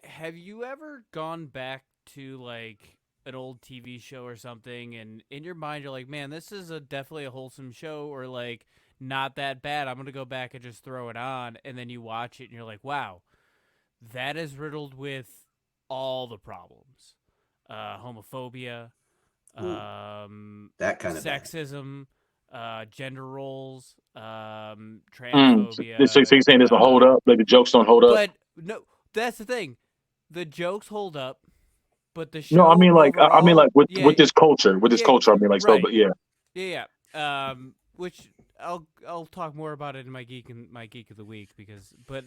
Have you ever gone back to like an old TV show or something, and in your mind you're like, man, this is definitely a wholesome show, or like not that bad. I'm gonna go back and just throw it on, and then you watch it and you're like, wow, that is riddled with all the problems, homophobia, Ooh, that kind of bad. sexism, gender roles, So transphobia. you're saying there's a hold up? Like the jokes don't hold up? But no, that's the thing. The jokes hold up, but the No, show I mean overall, like with yeah, this culture, yeah, I mean like so, right, but yeah. yeah, yeah. Which I'll talk more about it in my geek of the week but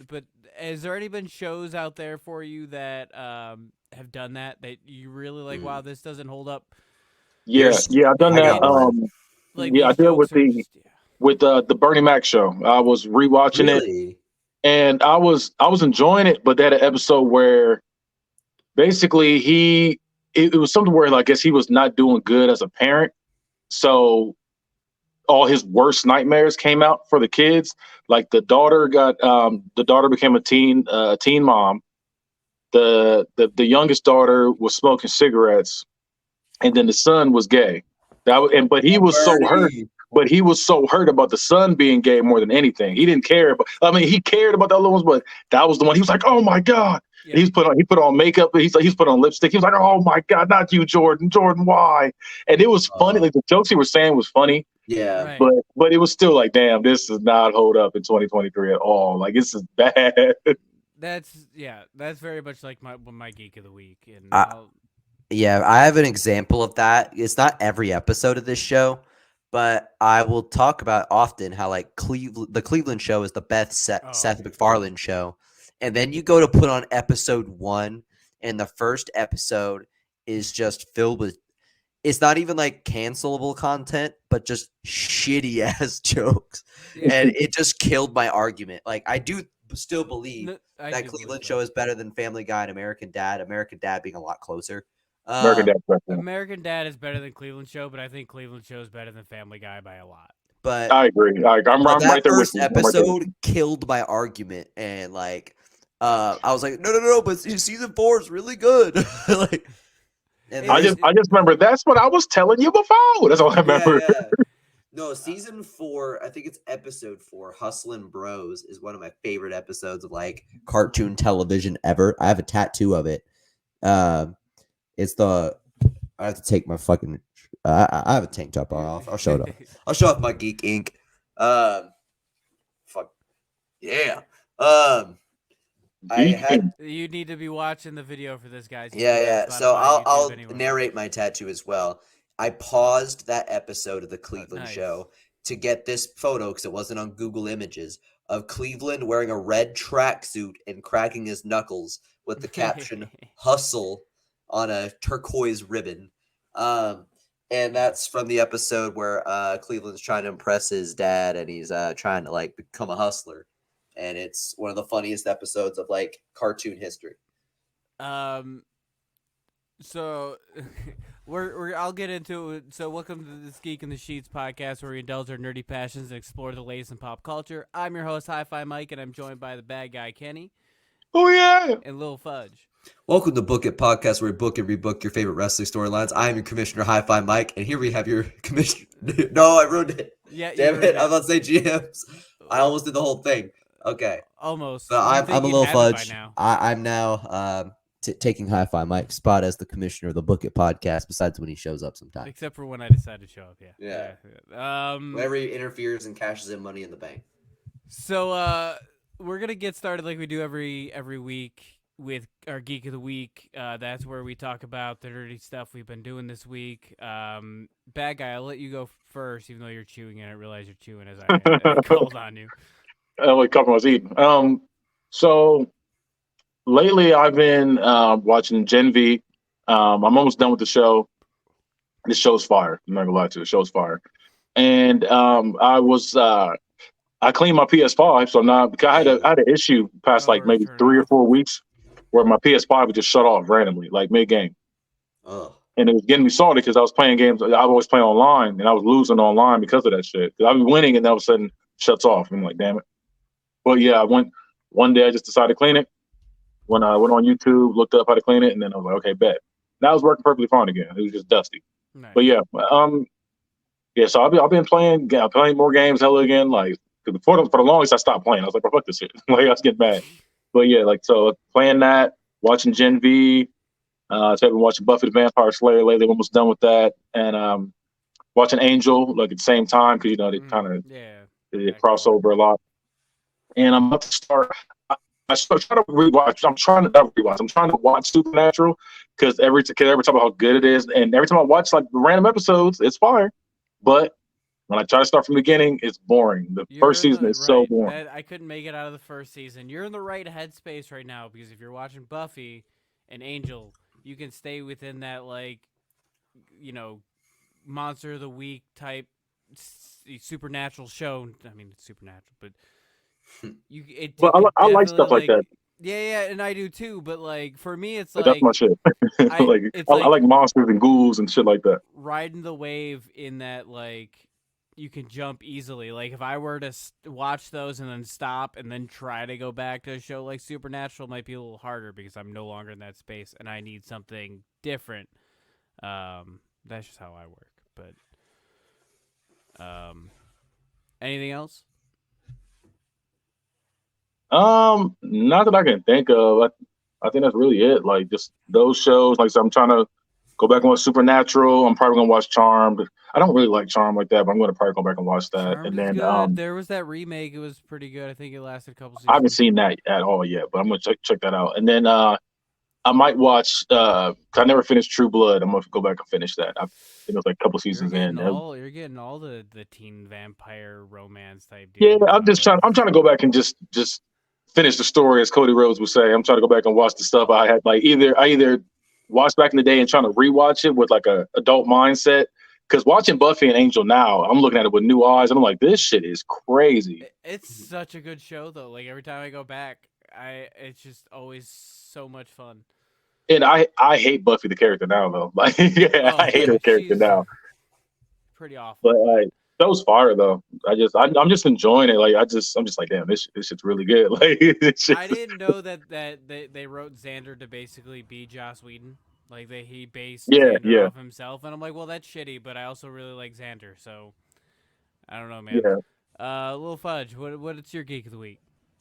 has there any been shows out there for you that have done that you really like? Wow, this doesn't hold up. Here's Yeah, I've done I that. got one. Like Yeah, I these did jokes are just with the Bernie Mac show. I was rewatching it, Really? and I was enjoying it, but they had an episode where basically it was something where like, I guess he was not doing good as a parent, so all his worst nightmares came out for the kids. Like the daughter became a teen mom. The youngest daughter was smoking cigarettes, and then the son was gay. But he was so hurt. Bernie. But he was so hurt about the son being gay more than anything. He didn't care. But I mean, he cared about the other ones, but that was the one. He was like, "Oh my god!" yeah. He put on makeup. He's put on lipstick. He was like, "Oh my god, not you, Jordan! Jordan, why?" And it was funny. Like the jokes he was saying was funny. Yeah. Right. But it was still like, damn, this does not hold up in 2023 at all. Like this is bad. That's very much like my geek of the week, and Yeah, I have an example of that. It's not every episode of this show, but I will talk about often how like the Cleveland show is the best Seth MacFarlane show. And then you go to put on episode 1, and the first episode is just filled with, it's not even like cancelable content, but just shitty ass jokes. Yeah. And it just killed my argument. Like I do still believe that do Cleveland show is better than Family Guy and American Dad being a lot closer. American Dad is better than Cleveland Show, but I think Cleveland Show is better than Family Guy by a lot. But I agree. I'm right there with you. That first episode killed my argument, and like, I was like, no, but season 4 is really good. Like, and I just remember that's what I was telling you before. That's all I remember. Yeah. No, season 4, I think it's episode 4, Hustlin' Bros, is one of my favorite episodes of like cartoon television ever. I have a tattoo of it. It's I have to take my fucking. I have a tank top off. I'll show it off. I'll show off my Geek ink. Fuck yeah. You need to be watching the video for this, guys. Yeah. So I'll narrate my tattoo as well. I paused that episode of the Cleveland show to get this photo because it wasn't on Google Images of Cleveland wearing a red tracksuit and cracking his knuckles with the caption "Hustle" on a turquoise ribbon. And that's from the episode where Cleveland's trying to impress his dad and he's trying to like become a hustler. And it's one of the funniest episodes of like cartoon history. So I'll get into it. So welcome to this Geek in the Sheets podcast where we indulge our nerdy passions and explore the latest in pop culture. I'm your host, Hi-Fi Mike, and I'm joined by the bad guy, Kenny. Oh, yeah. And LilXFudge. Welcome to Book It Podcast, where we book and rebook your favorite wrestling storylines. I am your commissioner, Hi-Fi Mike, and here we have your commissioner. No, I ruined it. Yeah, damn it! I was about to say GMs. I almost did the whole thing. Okay, almost. So I'm a LilXFudge. I'm now taking Hi-Fi Mike's spot as the commissioner of the Book It Podcast. Besides when he shows up sometimes, except for when I decide to show up. Yeah. Whenever he interferes and cashes in Money in the Bank. So we're gonna get started like we do every week with our Geek of the Week. That's where we talk about the nerdy stuff we've been doing this week. Bad guy, I'll let you go first, even though you're chewing, and I realize you're chewing as I called on you. What couple I was eating. So lately I've been watching Gen V. I'm almost done with the show. This show's fire. I'm not gonna lie to you. The show's fire. And I was I cleaned my PS5, so now because I had an issue past like maybe turn 3 or 4 weeks where my PS5 would just shut off randomly, like mid game. Oh, And it was getting me salty because I was playing games. I always play online, and I was losing online because of that shit. Because I'd be winning, and then all of a sudden shuts off. I'm like, damn it. But yeah, I went one day. I just decided to clean it. When I went on YouTube, looked up how to clean it, and then I was like, okay, bet. Now it's working perfectly fine again. It was just dusty. Nice. But yeah. So I've been playing more games hella again. Like for the longest, I stopped playing. I was like, fuck this shit. Like I was getting mad. But yeah, like so playing that, watching Gen V. So I've been watching Buffy the Vampire Slayer lately. I'm almost done with that, and watching Angel like at the same time because they kind of they cross over a lot. And I'm about to start. I try to rewatch. I'm trying to not rewatch. I'm trying to watch Supernatural because every time about how good it is, and every time I watch like the random episodes, it's fire. But when I try to start from the beginning, it's boring. The first season is so boring. I couldn't make it out of the first season. You're in the right headspace right now because if you're watching Buffy and Angel, you can stay within that like, monster of the week type supernatural show. I mean, it's supernatural, but But I like stuff like that. Yeah, and I do too. But like for me, it's like that's my shit. I like monsters and ghouls and shit like that. Riding the wave in that like you can jump easily. Like if I were to watch those and then stop and then try to go back to a show like Supernatural, might be a little harder because I'm no longer in that space and I need something different. That's just how I work. But anything else? Not that I can think of. I think that's really it. Like just those shows. Like I said, I'm trying to go back and watch Supernatural. I'm probably gonna watch Charmed. I don't really like Charmed like that, but I'm gonna probably go back and watch that. Charmed and then good. There was that remake. It was pretty good. I think it lasted a couple seasons. I haven't seen that at all yet, but I'm gonna check that out. And then I might watch. I never finished True Blood. I'm gonna go back and finish that. I think it was like a couple seasons in. You're getting all the teen vampire romance type deal. Yeah, I'm trying to go back and just finish the story, as Cody Rhodes would say. I'm trying to go back and watch the stuff I had. Like I either watched back in the day and trying to rewatch it with like a adult mindset. Because watching Buffy and Angel now, I'm looking at it with new eyes, and I'm like, this shit is crazy. It's such a good show, though. Like every time I go back, it's just always so much fun. And I hate Buffy the character now, though. Like, I hate her character now. Pretty awful. But like, that was fire, though. I'm just enjoying it. Like I'm just like, damn, this shit's really good. Like, I didn't know that they wrote Xander to basically be Joss Whedon. Like he based Xander off himself, and I'm like, well, that's shitty. But I also really like Xander, so I don't know, man. Yeah. LilXFudge, what's your geek of the week?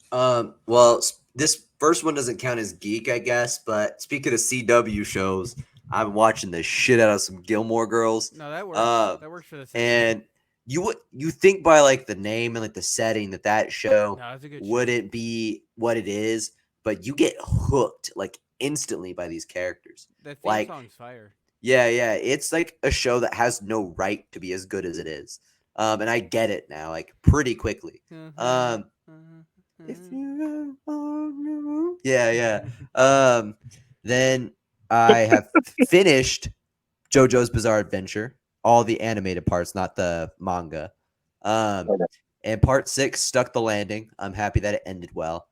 Well, this first one doesn't count as geek, I guess. But speaking of CW shows, I'm watching the shit out of some Gilmore Girls. No, that works. That works for the and you think by like the name and like the setting that show wouldn't be what it is, but you get hooked like instantly by these characters. That theme song's fire. Yeah, it's like a show that has no right to be as good as it is. And I get it now, like pretty quickly. If you then I have finished JoJo's Bizarre Adventure, all the animated parts, not the manga. And part 6 stuck the landing. I'm happy that it ended well.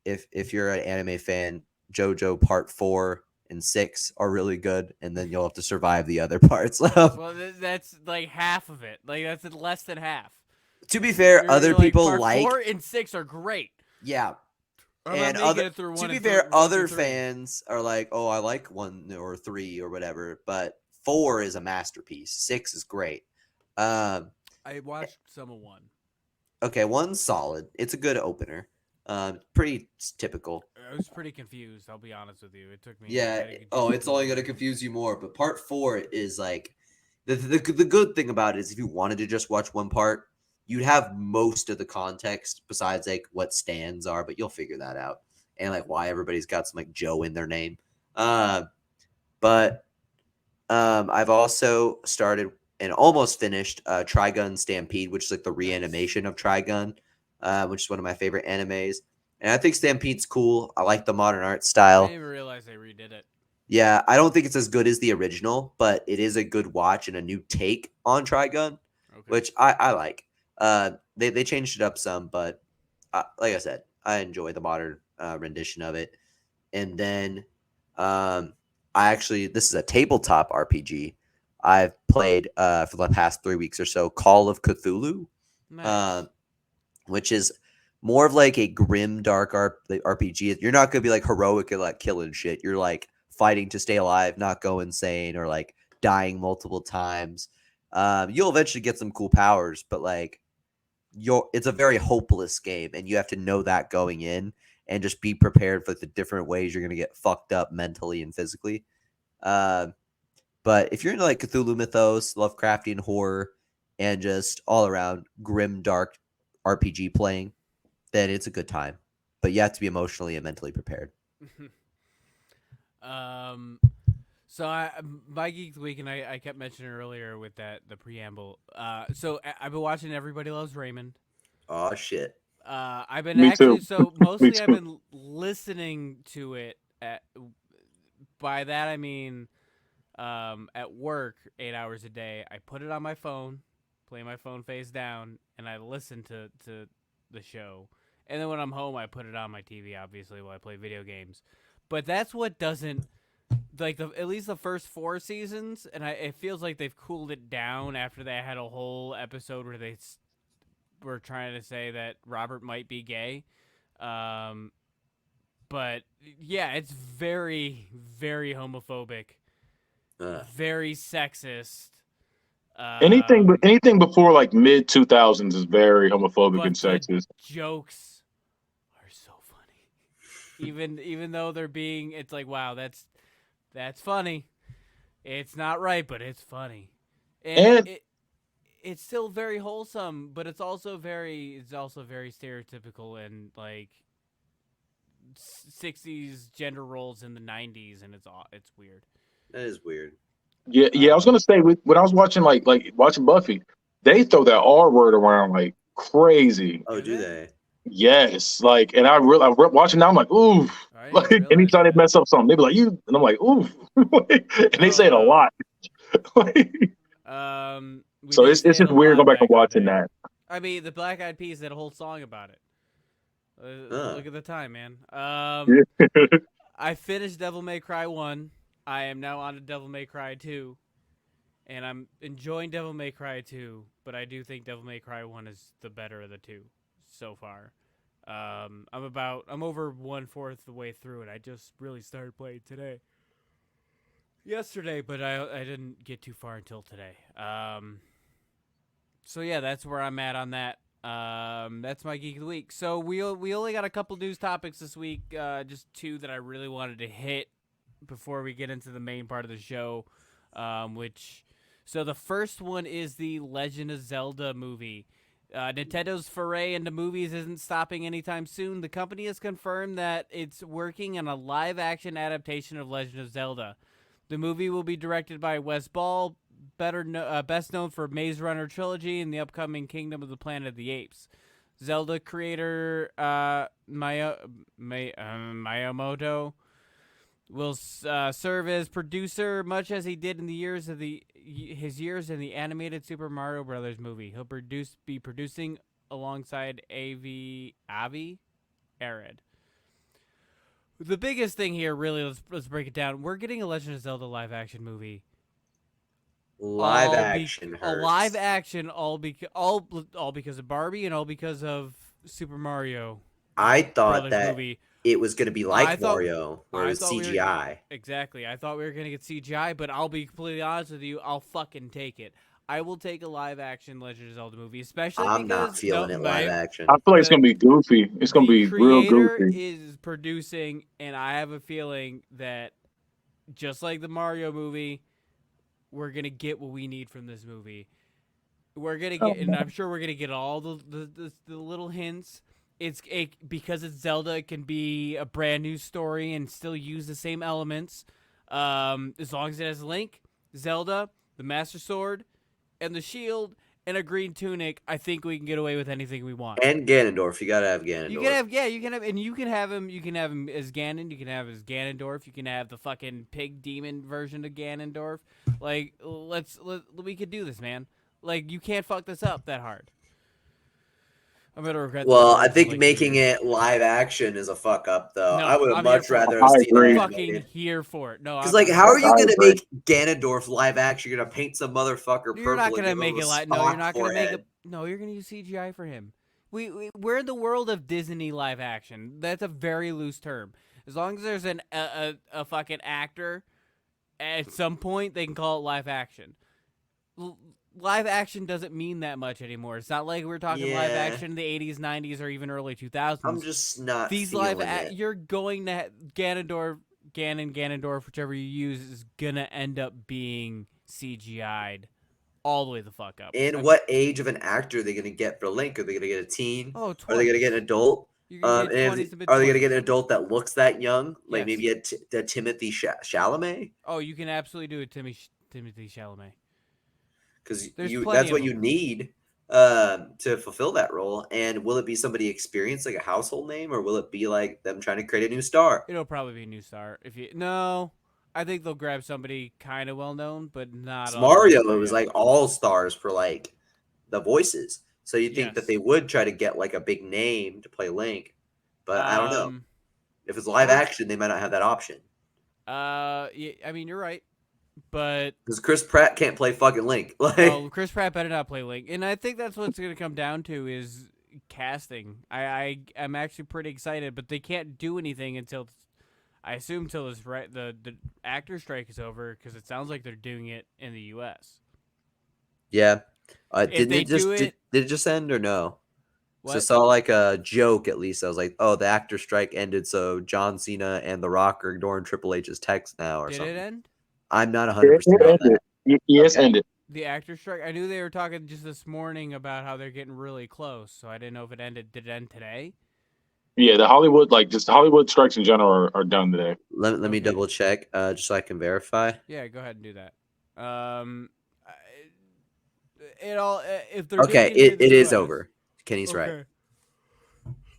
If you're an anime fan, JoJo part 4 and 6 are really good, and then you'll have to survive the other parts. Well, that's like half of it. Like that's less than half. To be fair, other people part 4 and 6 are great. Yeah. And to be fair, other fans are like, oh, I like 1 or 3 or whatever, but 4 is a masterpiece. 6 is great. I watched some of 1. Okay, 1's solid. It's a good opener. Pretty typical. I was pretty confused, I'll be honest with you. It took me. Yeah. Oh, it's only going to confuse you more. But part 4 is like the good thing about it is if you wanted to just watch one part, you'd have most of the context besides like what stands are, but you'll figure that out and like why everybody's got some like Joe in their name. But I've also started and almost finished Trigun Stampede, which is like the reanimation of Trigun, which is one of my favorite animes. And I think Stampede's cool. I like the modern art style. I didn't even realize they redid it. Yeah, I don't think it's as good as the original, but it is a good watch and a new take on Trigun, which I like. They changed it up some, but like I said, I enjoy the modern rendition of it. And then this is a tabletop RPG I've played for the past 3 weeks or so, Call of Cthulhu. Nice. Which is more of like a grim, dark RPG. You're not gonna be like heroic and like killing shit. You're like fighting to stay alive, not go insane, or like dying multiple times. You'll eventually get some cool powers, but like it's a very hopeless game, and you have to know that going in and just be prepared for the different ways you're gonna get fucked up mentally and physically. But if you're into like Cthulhu mythos, Lovecraftian horror, and just all around grim, dark RPG playing, then it's a good time. But you have to be emotionally and mentally prepared. So my Geek Week, and I kept mentioning earlier with the preamble. So I've been watching Everybody Loves Raymond. Oh shit. I've been Me actually too. so mostly I've too. been listening to it. By that I mean, at work 8 hours a day. I put it on my phone, play my phone face down, and I listen to the show. And then when I'm home, I put it on my TV, obviously, while I play video games. But that's what doesn't like at least the first 4 seasons, and it feels like they've cooled it down after they had a whole episode where they were trying to say that Robert might be gay. But yeah, it's very, very homophobic, very sexist. Anything before like mid 2000s is very homophobic and But the sexist. jokes are so funny. Even though they're being, it's like, wow, that's funny. It's not right, but it's funny, and And it's still very wholesome, but it's also very stereotypical and like 60s gender roles in the 90s, and it's weird. That is weird. yeah, I was gonna say when I was watching like watching Buffy, they throw that R word around like crazy. Oh, do they? they? Yes, like, and I'm watching now. I'm like, oof. I didn't Like, realize anytime they that. mess up something, they be like, you, and I'm like, oof. And they Oh say it a wow. lot. We So did it's say it just a weird lot going back and back in the watching day. that. I mean, the Black Eyed Peas had a whole song about it. Look at the time, man. I finished Devil May Cry 1. I am now on to Devil May Cry 2. And I'm enjoying Devil May Cry 2, but I do think Devil May Cry 1 is the better of the two so far. I'm over 1/4 the way through it. I just really started playing yesterday, but I didn't get too far until today. So yeah, that's where I'm at on that. That's my Geek of the Week. So we only got a couple news topics this week, just 2 that I really wanted to hit before we get into the main part of the show. So the first one is the Legend of Zelda movie. Nintendo's foray into movies isn't stopping anytime soon. The company has confirmed that it's working on a live-action adaptation of Legend of Zelda. The movie will be directed by Wes Ball, best known for Maze Runner trilogy and the upcoming Kingdom of the Planet of the Apes. Zelda creator Miyamoto will serve as producer, much as he did in his years in the animated Super Mario Brothers movie. He'll be producing alongside Avi Arad. The biggest thing here, really, let's break it down. We're getting a Legend of Zelda live action movie. Live action a hurts. live action, all because of Barbie and all because of Super Mario. I thought Brothers that movie. it was going to be like Mario, where it was CGI. Exactly. I thought we were going to get CGI, but I'll be completely honest with you. I'll fucking take it. I will take a live-action Legend of Zelda movie, especially I'm because not feeling it live action. I feel like it's gonna be goofy. It's gonna the be real creator goofy. is producing, and I have a feeling that just like the Mario movie, we're gonna get what we need from this movie. We're gonna get, and I'm sure we're gonna get all the little hints. Because it's Zelda, it can be a brand new story and still use the same elements. As long as it has Link, Zelda, the Master Sword, and the shield, and a green tunic, I think we can get away with anything we want. And Ganondorf, you gotta have Ganondorf. You can have him as Ganon. You can have as Ganondorf. You can have the fucking pig demon version of Ganondorf. Like, we could do this, man. Like, you can't fuck this up that hard. I'm gonna regret those Well, I words in think like 2 making years. it live action is a fuck up, though. I No, would have I'm here much for it. rather have I seen agree. it Fucking animated. here for it. No, Because, I'm like, I'm how are here you I gonna agree. make Ganondorf live action? You're gonna paint some motherfucker You're not purple and gonna give him make a it like no. You're soft not gonna make it. forehead. No, you're gonna use CGI for him. We're in the world of Disney live action. That's a very loose term. As long as there's a fucking actor, at some point they can call it live action. Live action doesn't mean that much anymore. It's not like we're talking live Yeah, action in the 80s, 90s, or even early I'm 2000s. just not These feeling it. you're going to Ganondorf, whichever you use, is gonna end up being CGI'd all the way the fuck up. And what age of an actor are they gonna get for Link? Are they gonna get a teen? Oh, Are they gonna 20s. get an adult? You can get And if 20s to mid are they gonna get 20s. an adult that looks that young? Like Yes. maybe a Timothy Chalamet? Oh, you can absolutely do it, Timothy Chalamet. Because There's that's plenty of what you them. need to fulfill that role. And will it be somebody experienced, like a household name, or will it be like them trying to create a new star? It'll probably be a new star. If you no, I think they'll grab somebody kind of well known, but not It's all the way Mario. up It there was yet. like all stars for like the voices. So you think that Yes. they would try to get like a big name to play Link, but I don't know. Um. If it's live Or action, they might not have that option. yeah, I mean you're right, but Because Chris Pratt can't play fucking Link. Like, no, Chris Pratt better not play Link, and I think that's what's gonna come down to is casting. I'm actually pretty excited, but they can't do anything until I assume till this the actor strike is over because it sounds like they're doing it in the U.S. yeah. If Didn't they it do just it, did it just end or no? So I what saw like a joke at least. I was like, oh, the actor strike ended, so John Cena and The Rock are ignoring Triple H's text now or did it something. end? I'm not It 100% on ended. that. Yes, Okay. ended. The actor strike. I knew they were talking just this morning about how they're getting really close, so I didn't know if it ended. Did it end today? Yeah, the Hollywood, like just Hollywood strikes in general are done today. Let me Okay. double check just so I can verify. Yeah, go ahead and do that. It all if they're doing Okay, it here in the it is U.S. over. Kenny's right. Okay.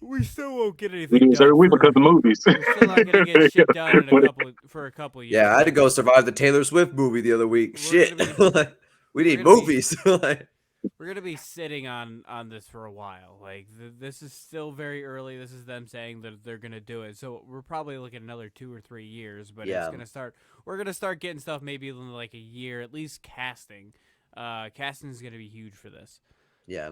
We still won't get We anything do this every done week because for. of movies. We're still not gonna get shit done in a couple of years. Yeah, I had to go survive the Taylor Swift movie the other week. We're Shit. gonna be We we're need gonna be movies. we're gonna be sitting on this for a while. Like this is still very early. This is them saying that they're gonna do it. So we're probably looking at another 2 or 3 years. But it's Yeah. gonna start. We're gonna start getting stuff maybe in like a year, at least casting. Casting is gonna be huge for this. Yeah.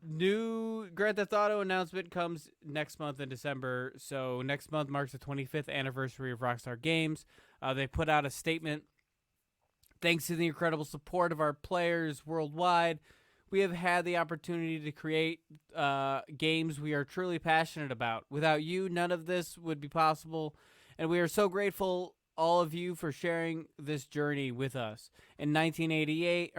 New Grand Theft Auto announcement comes next month in December. So next month marks the 25th anniversary of Rockstar Games. They put out a statement. Thanks to the incredible support of our players worldwide, we have had the opportunity to create games we are truly passionate about. Without you, none of this would be possible, and we are so grateful all of you for sharing this journey with us. In 1998,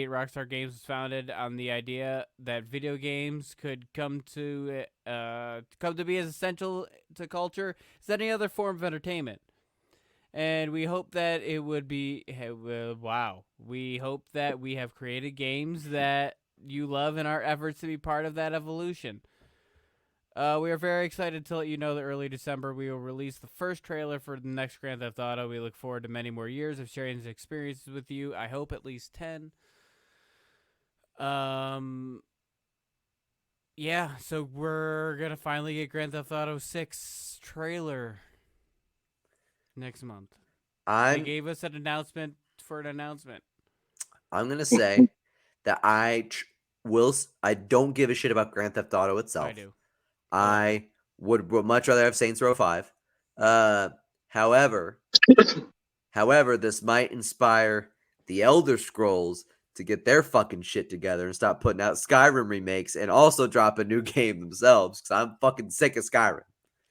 Rockstar Games was founded on the idea that video games could come to be as essential to culture as any other form of entertainment. And we hope that it would be wow. We hope that we have created games that you love in our efforts to be part of that evolution. We are very excited to let you know that early December we will release the first trailer for the next Grand Theft Auto. We look forward to many more years of sharing these experiences with you. I hope at least 10. Yeah, so we're gonna finally get Grand Theft Auto 6 trailer next month. They I'm gave us an announcement for an announcement. I'm gonna say that I don't give a shit about Grand Theft Auto itself. I do. I would much rather have Saints Row 5. However, this might inspire the Elder Scrolls to get their fucking shit together and stop putting out Skyrim remakes and also drop a new game themselves because I'm fucking sick of Skyrim.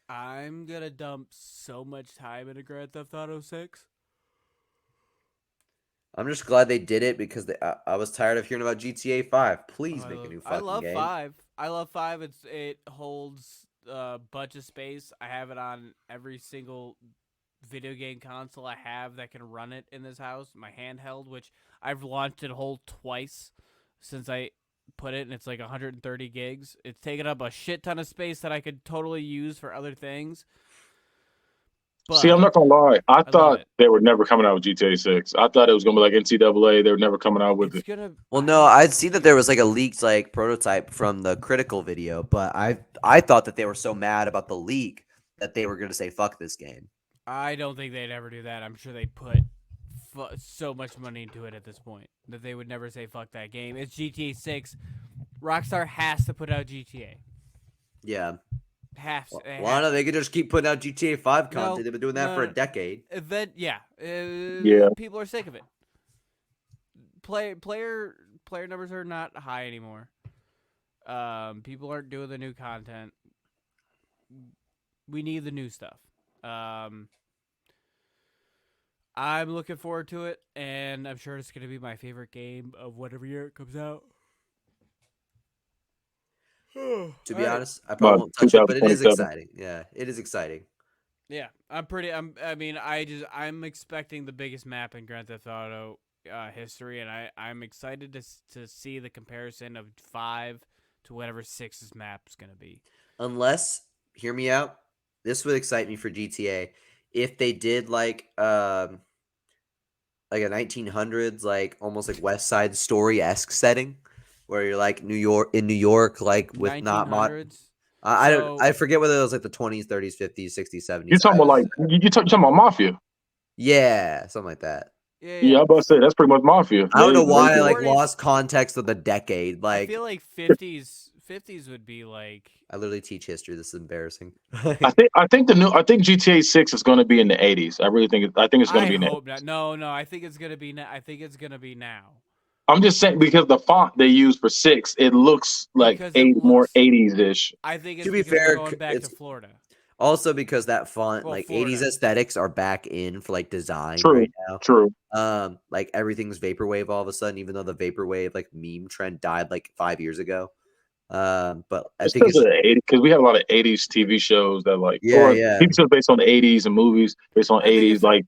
I'm gonna dump so much time into Grand Theft Auto 6. I'm just glad they did it because I was tired of hearing about GTA 5. Please make a new I fucking love game. 5. I love 5. It holds a bunch of space. I have it on every single video game console I have that can run it in this house. My handheld, which I've launched it whole twice since I put it, and it's like 130 gigs. It's taken up a shit ton of space that I could totally use for other things. But See, I'm not gonna lie. I love thought it. they were never coming out with GTA 6. I thought it was gonna be like NCAA. They were never coming out with It's it. gonna. Well, no, I'd seen that there was like a leaked like prototype from the Critical video, but I thought that they were so mad about the leak that they were gonna say fuck this game. I don't think they'd ever do that. I'm sure they put so much money into it at this point that they would never say fuck that game. It's GTA 6. Rockstar has to put out GTA. Yeah. Well, no, they could just keep putting out GTA 5 content. No, They've been doing that for a decade. Yeah. People are sick of it. Player numbers are not high anymore. People aren't doing the new content. We need the new stuff. I'm looking forward to it, and I'm sure it's going to be my favorite game of whatever year it comes out. To be honest, I probably won't touch it, but it is exciting. Yeah, it is exciting. Yeah, I'm expecting the biggest map in Grand Theft Auto history, and I'm excited to see the comparison of 5 to whatever 6's map is going to be. Unless, hear me out, this would excite me for GTA if they did like a 1900s, like almost like West Side Story-esque setting, where you're like in New York, like with not mod. I forget whether it was like the 20s, 30s, 50s, 60s, 70s. You're talking about like you talking about Mafia? Yeah, something like that. Yeah, I'm about to say that's pretty much Mafia. I don't know why I like lost context of the decade. Like I feel like 50s would be like. I literally teach history. This is embarrassing. I think GTA 6 is going to be in the 80s. I really think it's going to be in the 80s. No, I think it's going to be I think it's going to be now. I'm just saying because the font they use for 6, it looks like more 80s-ish. I think it's to be fair, going back to Florida. Also because that font, like Florida. 80s aesthetics are back in for like design right now. True. Like everything's vaporwave all of a sudden, even though the vaporwave like meme trend died like 5 years ago. But I think it's because we have a lot of 80s TV shows that like TV shows based on the 80s and movies based on 80s. Like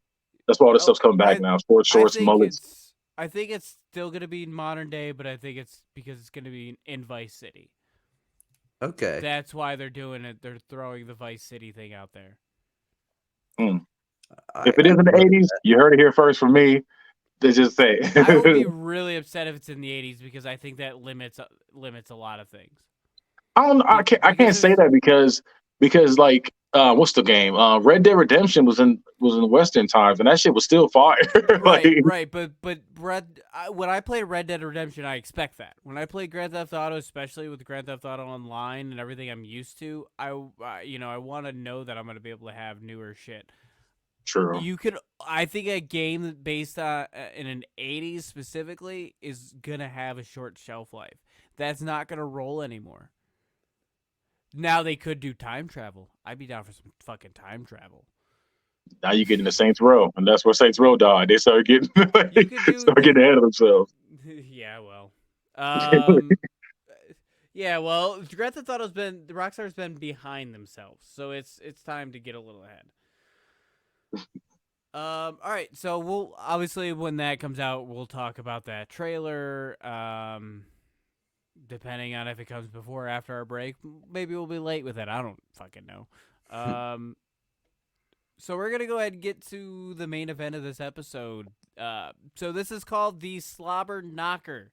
that's why all this stuff's coming back now. Sports shorts, mullets. I think it's still gonna be modern day, but I think it's because it's gonna be in Vice City. Okay. That's why they're doing it. They're throwing the Vice City thing out there. If it is in the 80s, you heard it here first from me. They just say. I would be really upset if it's in the 80s because I think that limits a lot of things. I don't know. I can't say that because like what's the game? Red Dead Redemption was in Western times and that shit was still fire. Right. But when I play Red Dead Redemption, I expect that. When I play Grand Theft Auto, especially with Grand Theft Auto Online and everything I'm used to, I want to know that I'm going to be able to have newer shit. True. I think a game based on in an 80s specifically is gonna have a short shelf life. That's not gonna roll anymore. Now they could do time travel. I'd be down for some fucking time travel. Now you get into Saints Row, and that's where Saints Row died. They started getting getting ahead of themselves. Yeah, well, Grand Theft Auto's Rockstar's been behind themselves, so it's time to get a little ahead. All right, so we'll obviously when that comes out, we'll talk about that trailer. Depending on if it comes before or after our break, maybe we'll be late with it. I don't fucking know. So we're gonna go ahead and get to the main event of this episode. So this is called the Slobberknocker.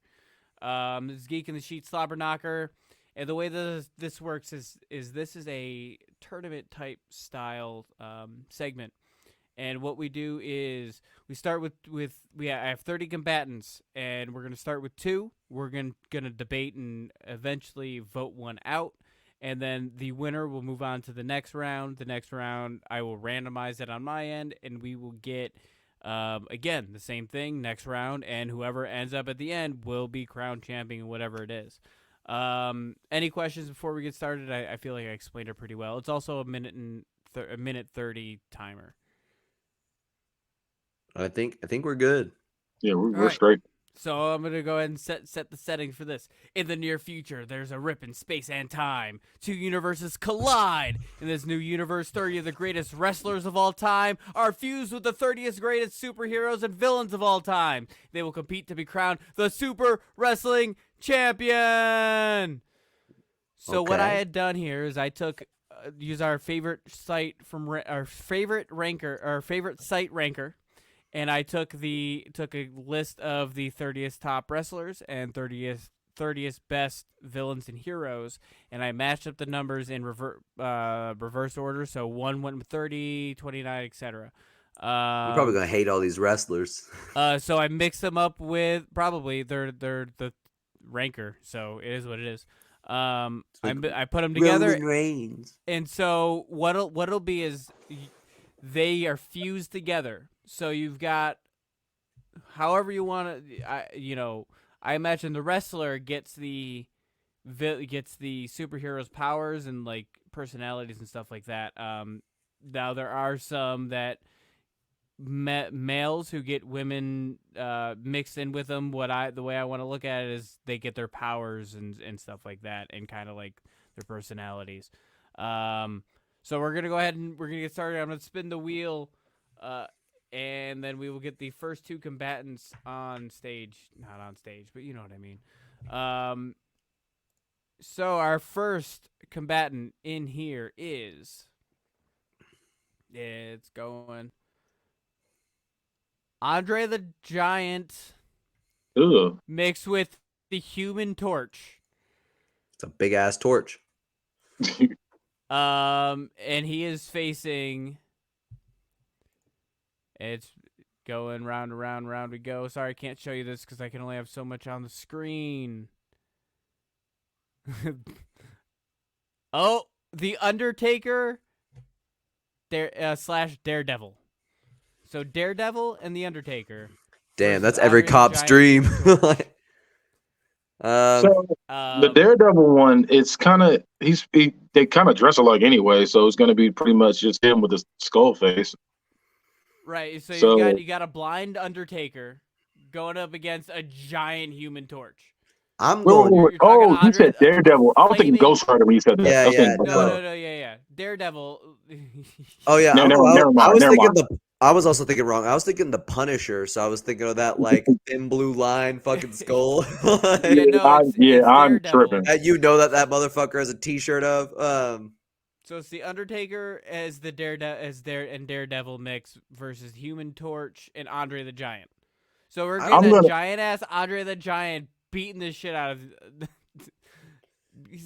This is Geek in the Sheet Slobberknocker, and the way this works is this is a tournament type style segment. And what we do is we start I have 30 combatants, and we're going to start with 2. We're going to debate and eventually vote one out, and then the winner will move on to the next round. The next round, I will randomize it on my end, and we will get, again, the same thing, next round, and whoever ends up at the end will be crowned champion, whatever it is. Any questions before we get started? I feel like I explained it pretty well. It's also a minute 30 timer. I think we're good. Yeah, we're straight. So I'm going to go ahead and set the settings for this. In the near future, there's a rip in space and time. 2 universes collide. In this new universe, 30 of the greatest wrestlers of all time are fused with the 30th greatest superheroes and villains of all time. They will compete to be crowned the Super Wrestling Champion. So what I had done here is I took use our favorite site from our favorite site ranker, and I took a list of the 30th top wrestlers and 30th best villains and heroes, and I matched up the numbers in reverse order. So 1 went with 30, 29, etc. I'm probably gonna hate all these wrestlers. So I mixed them up with probably they're the ranker, so it is what it is. I put them together. Roman Reigns. And so what'll be is they are fused together. So you've got however you want to. I imagine the wrestler gets the superhero's powers and like personalities and stuff like that. Now there are some that males who get women mixed in with them. The way I want to look at it is they get their powers and stuff like that, and kind of like their personalities. So we're gonna go ahead and we're gonna get started. I'm gonna spin the wheel, and then we will get the first two combatants on stage. Not on stage, but you know what I mean. So our first combatant in here is it's going Andre the Giant mixed with the Human Torch. It's a big ass torch. And he is facing. It's going round and round, round we go. Sorry, I can't show you this because I can only have so much on the screen. Oh, the Undertaker, / Daredevil. So Daredevil and the Undertaker. Damn, that's every cop's dream. The Daredevil one, it's kind of they kind of dress alike anyway, so it's gonna be pretty much just him with a skull face. Right. So you got a blind Undertaker going up against a giant Human Torch. I'm going. Oh, he said Daredevil. I was thinking Ghost Rider when he said that. Yeah. No. Daredevil. Oh yeah. Never mind. I was also thinking wrong. I was thinking the Punisher, so I was thinking of that like thin blue line fucking skull. I'm tripping. You know that motherfucker has a T-shirt of. So it's the Undertaker as the Daredevil mix versus Human Torch and Andre the Giant. So we're getting a giant ass Andre the Giant beating the shit out of.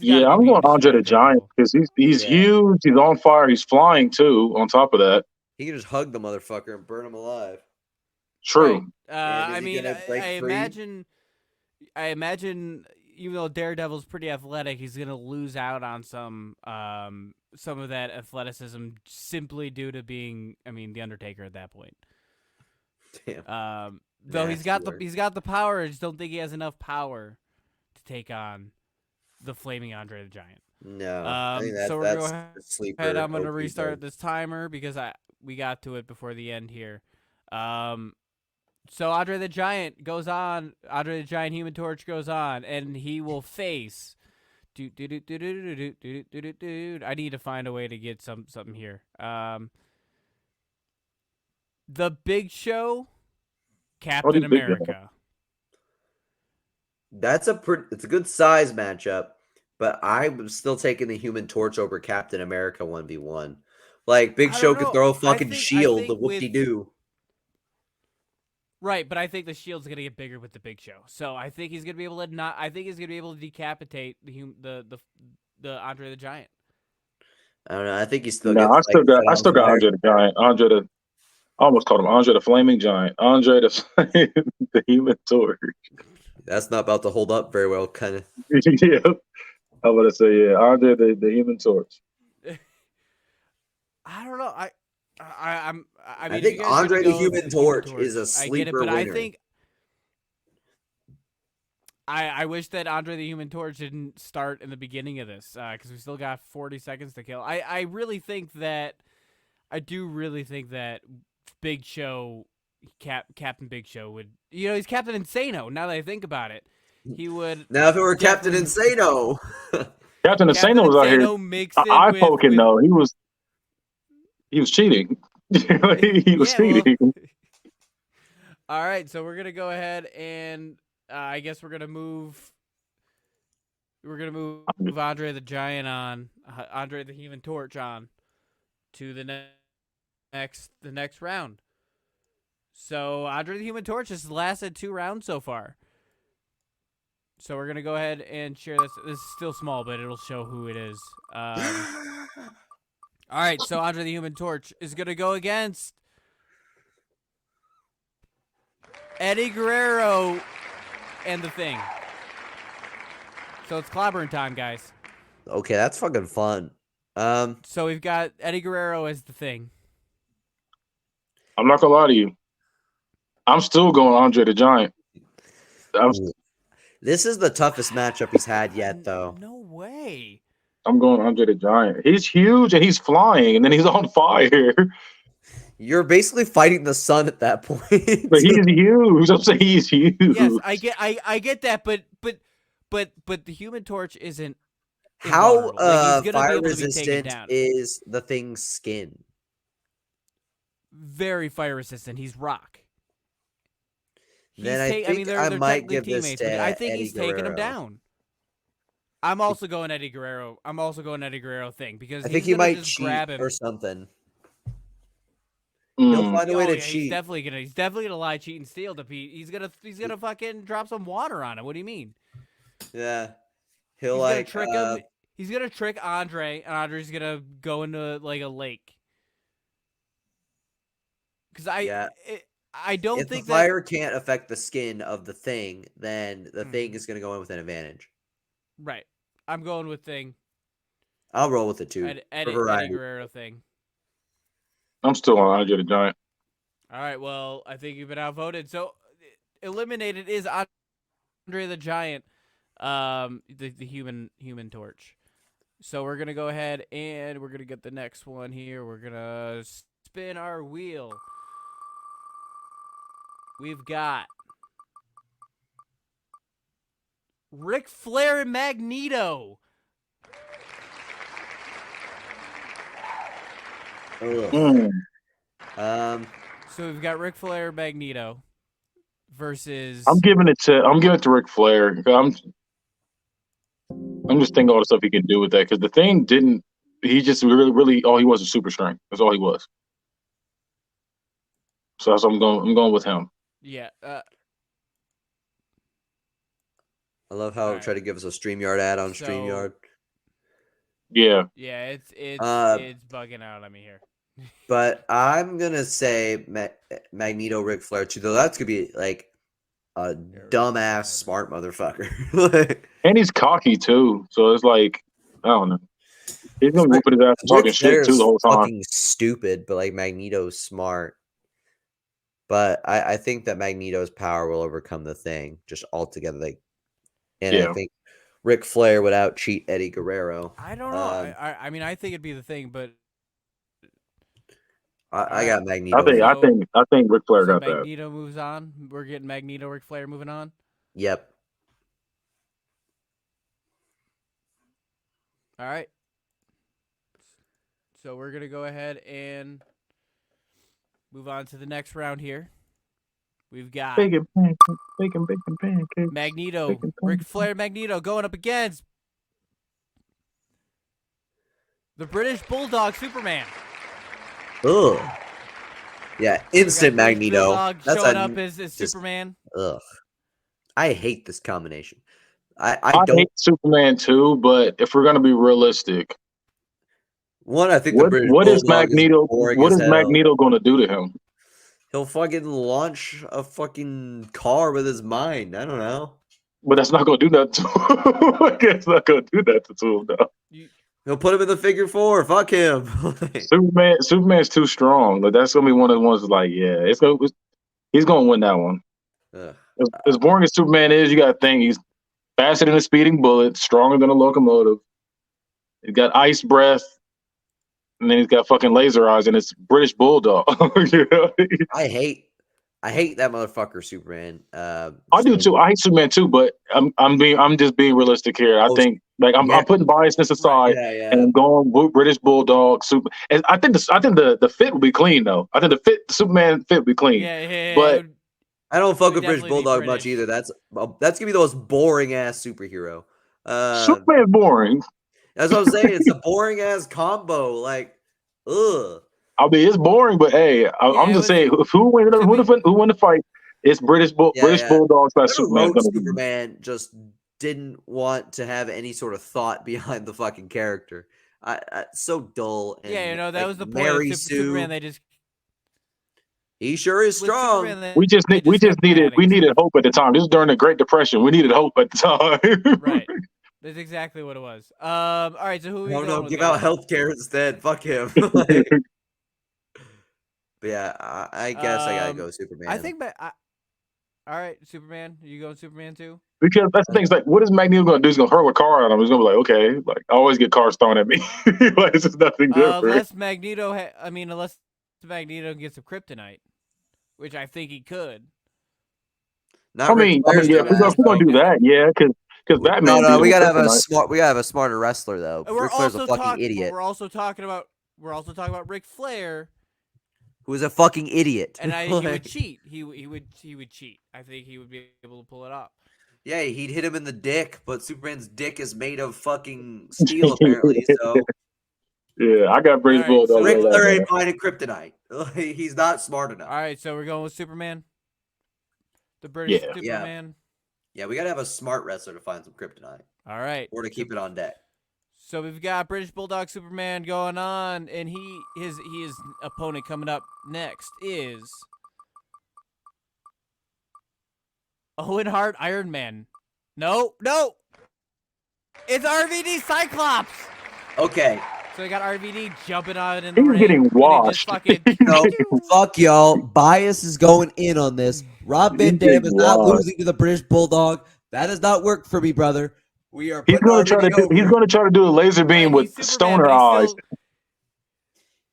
I'm going Andre the Giant because he's huge. He's on fire. He's flying too. On top of that, he can just hug the motherfucker and burn him alive. True. Right. I imagine. Even though Daredevil's pretty athletic, he's gonna lose out on some of that athleticism simply due to being, the Undertaker at that point. Damn. Though he's got the power, I just don't think he has enough power to take on the flaming Andre the Giant. No. I think that's the sleeper. I'm gonna restart this timer because we got to it before the end here. So Andre the Giant goes on. Andre the Giant Human Torch goes on, and he will face. I need to find a way to get something here. The Big Show, Captain America. It's a good size matchup, but I'm still taking the Human Torch over Captain America 1v1. Like Big Show could throw a fucking shield, the whoop-de-doo. Right, but I think the shield's gonna get bigger with the Big Show, so I think he's gonna be able to I think he's gonna be able to decapitate the Andre the Giant. I don't know. I think he's still. No, I still got Andre the Giant. I almost called him Andre the Flaming Giant. Andre the Human Torch. That's not about to hold up very well, kind of. Yeah, I would say Andre the Human Torch. I don't know. I think Andre the Human Torch is a sleeper winner. I think I wish that Andre the Human Torch didn't start in the beginning of this because we still got 40 seconds to kill. I do really think that Big Show, Captain Big Show would, he's Captain Insano. Now that I think about it, he would. Now if it were Captain Insano, Captain Insano was out here. I poking though. He was cheating. He was cheating. Well, all right, so we're gonna go ahead and I guess we're gonna move Andre the Giant on. Andre the Human Torch on to the next round. So Andre the Human Torch has lasted 2 rounds so far. So we're gonna go ahead and share this. This is still small, but it'll show who it is. All right, so Andre the Human Torch is gonna go against Eddie Guerrero and the Thing. So it's clobbering time, guys. Okay, that's fucking fun. So we've got Eddie Guerrero as the Thing. I'm not gonna lie to you. I'm still going Andre the Giant. This is the toughest matchup he's had yet, though. No way. I'm going Andre the Giant. He's huge and he's flying, and then he's on fire. You're basically fighting the sun at that point. But he's huge. I'm saying he's huge. Yes, I get that, but the Human Torch isn't. How like, fire resistant is the Thing's skin? Very fire resistant. He's rock. Then I think I might give this to I think Eddie he's taking him Guerrero. down. I'm also going Eddie Guerrero. I'm also going Eddie Guerrero Thing because I think he might cheat or something. Mm. He'll find a way to He's cheat. definitely gonna lie, cheat, and steal to Pete. He's gonna fucking drop some water on him. What do you mean? Yeah, He's gonna trick him. He's gonna trick Andre, and Andre's gonna go into like a lake. Because I don't if think the fire can't affect the skin of the Thing, then the Thing is going to go in with an advantage. Right. I'm going with Thing. I'll roll with it too. Eddie Guerrero Thing. I'm still on Andre the Giant. All right. Well, I think you've been outvoted. So eliminated is Andre the Giant, the Human Torch. So we're gonna go ahead and we're gonna get the next one here. We're gonna spin our wheel. We've got Ric Flair and Magneto. Mm. So we've got Ric Flair and Magneto versus. I'm giving it to Ric Flair. I'm just thinking all the stuff he can do with that because the Thing didn't. He just really all he was super strength. That's all he was. So I'm going with him. Yeah. I love how it tried to give us a StreamYard ad on StreamYard. Yeah. Yeah, it's bugging out on me here. But I'm gonna say Magneto Ric Flair too, though that's gonna be like a dumbass smart motherfucker. And he's cocky too, so it's like I don't know. He's gonna whoop his ass talking shit too the whole time. Fucking stupid, but like Magneto's smart. But I think that Magneto's power will overcome the Thing just altogether. Like, and I think Ric Flair would out cheat Eddie Guerrero. I don't know. I mean, I think it'd be the Thing, but I got Magneto. I think Ric Flair got that. Magneto moves on. We're getting Magneto, Ric Flair moving on. Yep. All right. So we're gonna go ahead and move on to the next round here. We've got bacon pancake. Magneto, Ric Flair, Magneto going up against the British Bulldog, Superman. Ugh. Yeah, instant Magneto. That's showing up as Superman. Ugh. I hate this combination. I hate Superman too, but if we're gonna be realistic, I think what is Magneto going to do to him? He'll fucking launch a fucking car with his mind. I don't know. But that's not going to do that to him. It's not going to do that to him, though. He'll put him in the figure 4. Fuck him. Superman's too strong. Like, that's going to be one of the ones that's like, yeah, he's going to win that one. As boring as Superman is, you got to think he's faster than a speeding bullet, stronger than a locomotive. He's got ice breath. And then he's got fucking laser eyes, and it's British Bulldog. You know? I hate that motherfucker, Superman. I do too. I hate Superman too, but I'm just being realistic here. I think I'm putting biasness aside and I'm going with British Bulldog. Super. And I think the fit will be clean though. I think the Superman fit will be clean. Yeah. But I don't fuck with British Bulldog much either. That's gonna be the most boring ass superhero. Superman's boring. That's what I'm saying. It's a boring ass combo. Like, ugh. I mean, it's boring, but hey, I'm just saying, if who win the fight? It's British Bulldog / Whoever Superman's wrote gonna win. Superman just didn't want to have any sort of thought behind the fucking character. So dull. And, yeah, that like, was the point Mary of Superman. They just he sure is strong. Superman, We needed hope at the time. This is during the Great Depression. We needed hope at the time. Right. That's exactly what it was. All right, so who are we going with? Give out healthcare instead. Fuck him. But yeah, I guess I gotta go Superman. I think, all right, Superman. Are you going Superman too? Because that's the thing. It's like, what is Magneto gonna do? He's gonna hurl a car at him. He's gonna be like, okay, like I always get cars thrown at me. Like it's just nothing different. Unless Magneto gets some kryptonite, which I think he could. I mean, yeah, if we're gonna do that, yeah, because Batman. No, we gotta have a smarter wrestler though. Ric Flair's a fucking idiot. We're also talking about Ric Flair, who is a fucking idiot. And he would cheat. He would cheat. I think he would be able to pull it off. Yeah, he'd hit him in the dick, but Superman's dick is made of fucking steel apparently. So yeah, I got British Bulldog. Ric Flair ain't finding kryptonite. He's not smart enough. All right, so we're going with Superman. The British Superman. Yeah, we gotta have a smart wrestler to find some kryptonite. All right, or to keep it on deck. So we've got British Bulldog Superman going on, and his opponent coming up next is Owen Hart Iron Man. No, it's RVD Cyclops. Okay. So we got RVD jumping on in the He's ring. getting washed. No, fuck y'all. Bias is going in on this. Rob Van Dam is not losing to the British Bulldog. That does not work for me, brother. We are. He's going to try to do a laser beam with stoner eyes.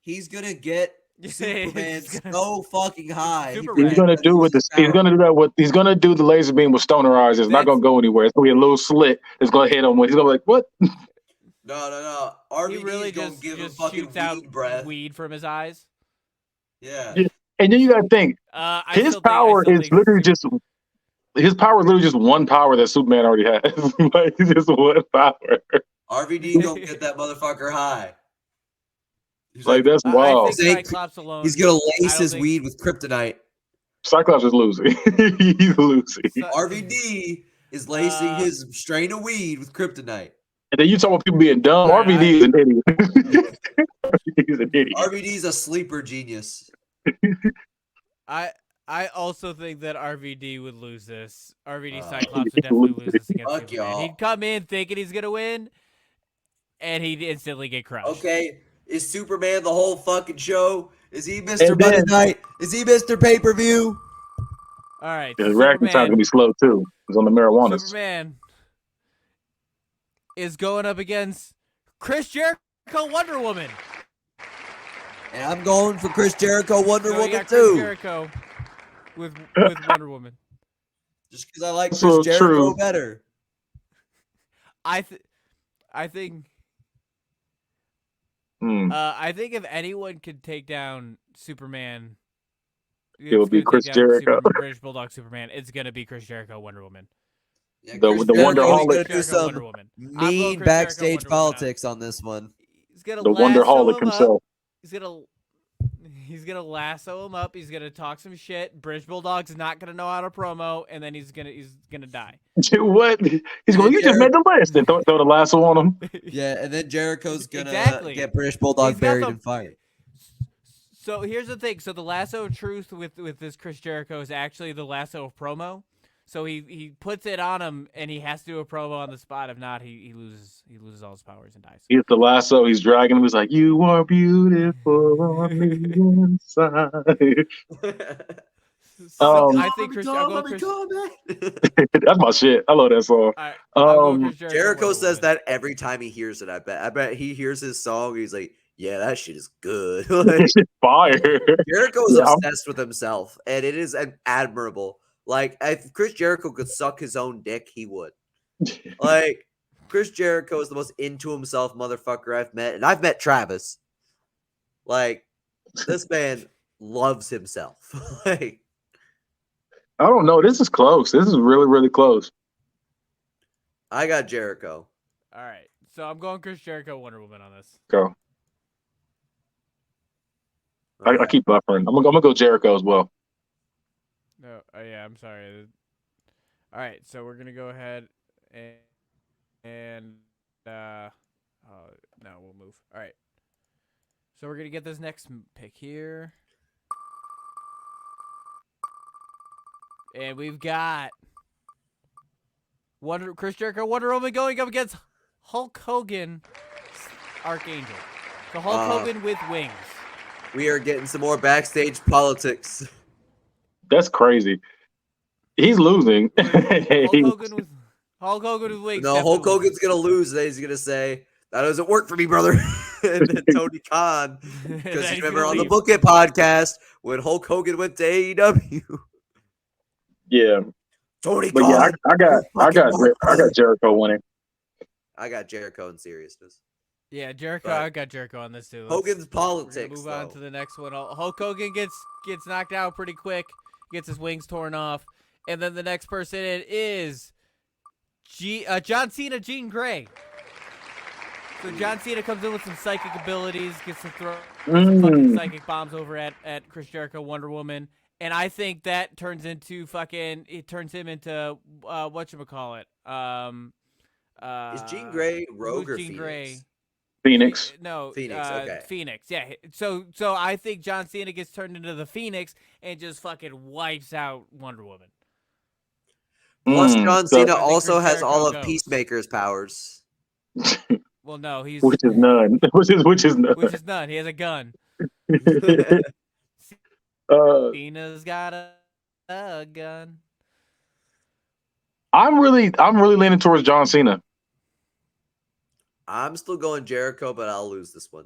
He's gonna get Superman so fucking high. He's gonna do the laser beam with stoner eyes. It's not gonna go anywhere. It's gonna be a little slit. It's gonna hit him. He's gonna be like, what? No. RVD really gonna give him fucking shoots out breath. Weed from his eyes. Yeah. And then you gotta think, his power is literally just one power that Superman already has. Like just one power. RVD gonna get that motherfucker high. He's like that's wild. He's gonna lace his weed with kryptonite. Cyclops is losing. He's losing. RVD is lacing his strain of weed with kryptonite. And then you talk about people being dumb. RVD is an idiot. He's an idiot. RVD's a sleeper genius. I also think that RVD would lose this. RVD Cyclops would definitely lose this against Superman. He'd come in thinking he's gonna win, and he'd instantly get crushed. Okay, is Superman the whole fucking show? Is he Mr. Monday Night? Is he Mr. Pay-Per-View? All right. Yeah, the reaction time's gonna be slow too. It's on the marijuana. Superman is going up against Chris Jericho, Wonder Woman. And I'm going for Chris Jericho, Wonder Woman Chris too. Jericho with Wonder Woman. Just because I like Chris Jericho better. I think if anyone could take down Superman, it would be Chris Jericho. British Bulldog Superman. It's gonna be Chris Jericho, Wonder Woman. Yeah, the Wonderholic. Do some mean backstage politics on this one. He's gonna the Wonderholic himself. He's gonna lasso him up. He's gonna talk some shit. British Bulldog's not gonna know how to promo, and then he's gonna die. What? He's going. You just made the list and throw the lasso on him. Yeah, and then Jericho's gonna get British Bulldog buried in fire. So here's the thing. So the lasso of truth with this Chris Jericho is actually the lasso of promo. So he puts it on him, and he has to do a promo on the spot. If not, he loses all his powers and dies. He hits the lasso. He's dragging him. He's like, "You are beautiful on the inside." I think Chris. That's my shit. I love that song. Right, Jericho says that every time he hears it. I bet he hears his song. He's like, "Yeah, that shit is good." That shit's fire. Jericho is obsessed with himself, and it is admirable. Like, if Chris Jericho could suck his own dick, he would. Like, Chris Jericho is the most into himself motherfucker I've met. And I've met Travis. Like, this man loves himself. Like, I don't know. This is close. This is really, really close. I got Jericho. All right. So I'm going Chris Jericho, Wonder Woman on this. Go. Okay. I keep buffering. I'm gonna go Jericho as well. No, yeah, I'm sorry. All right, so we're gonna go ahead and no, we'll move. All right, so we're gonna get this next pick here, and we've got Chris Jericho, Wonder Woman going up against Hulk Hogan, Archangel. So Hulk Hogan with wings. We are getting some more backstage politics. That's crazy. He's losing. Hulk Hogan with wings. No, Hulk Hogan's gonna lose. Then he's gonna say that doesn't work for me, brother. And then Tony Khan, because you remember on the Book It podcast when Hulk Hogan went to AEW. Yeah, Tony but Khan. yeah, I got Jericho winning. I got Jericho in seriousness. Yeah, Jericho. But I got Jericho on this too. Hogan's politics. Move on to the next one. Hulk Hogan gets knocked out pretty quick, gets his wings torn off, and then the next person in is John Cena, Jean Grey. So John Cena comes in with some psychic abilities, gets to throw some fucking psychic bombs over at Chris Jericho, Wonder Woman, and I think that turns him into whatchamacallit. Is Jean Grey Rogue or Jean Phoenix? Grey? Phoenix. Phoenix. Okay. Phoenix. Yeah. So I think John Cena gets turned into the Phoenix and just fucking wipes out Wonder Woman. Plus, John Cena also has Jericho all of goes. Peacemaker's powers. Well, no, he's which is none. Which is none. Which is none. He has a gun. Cena's got a gun. I'm really leaning towards John Cena. I'm still going Jericho, but I'll lose this one.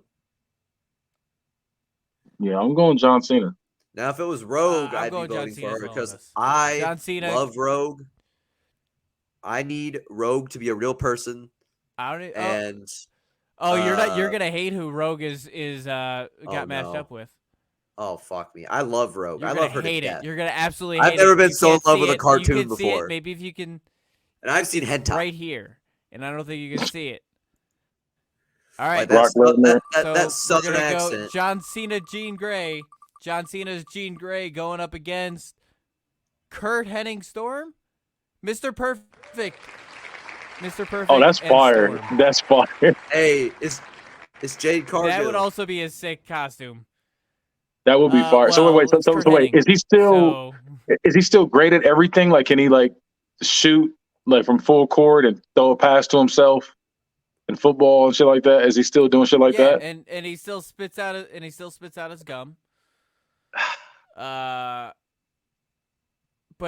Yeah, I'm going John Cena. Now, if it was Rogue, I'd be going John voting Cena for as her well because on this. I John Cena- love Rogue. I need Rogue to be a real person, I don't. and You're gonna hate who Rogue got matched up with. oh fuck me, I love Rogue. You're I gonna love her hate to it. death. You're gonna absolutely hate it. I've never been You so in can't love see with a it. cartoon You can see before. it. Maybe if you can, And I've seen hentai. right here, and I don't think you can see it. All right, Like that so southern we're gonna go accent. John Cena, Jean Grey. John Cena's Jean Grey going up against Kurt Hennig Storm, Mr. Perfect. Mr. Perfect. Oh, that's and fire. Storm. That's fire. Hey, it's Jade Cargill. That would also be a sick costume. That would be fire. So wait, it's Kurt wait, Hennig. is he still great at everything? Like, can he like shoot like from full court and throw a pass to himself in football and shit like that? Is he still doing shit like that? and he still spits out his gum. But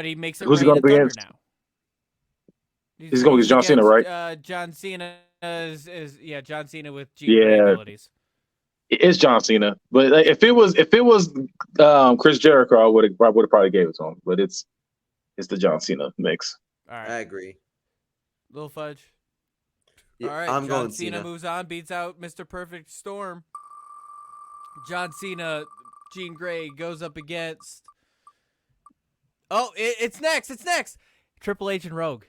he makes it Who's he rain gonna and be thunder against? now. He's going against John Cena, right? John Cena is John Cena with Jean Grey abilities. It's John Cena, but like, if it was Chris Jericho, I would have probably gave it to him. But it's the John Cena mix. All right, I agree. LilXFudge. Yeah, All right, I'm John going Cena Cena. moves on, beats out Mr. Perfect Storm. John Cena, Jean Grey goes up against. Oh, it's next. It's next. Triple H and Rogue.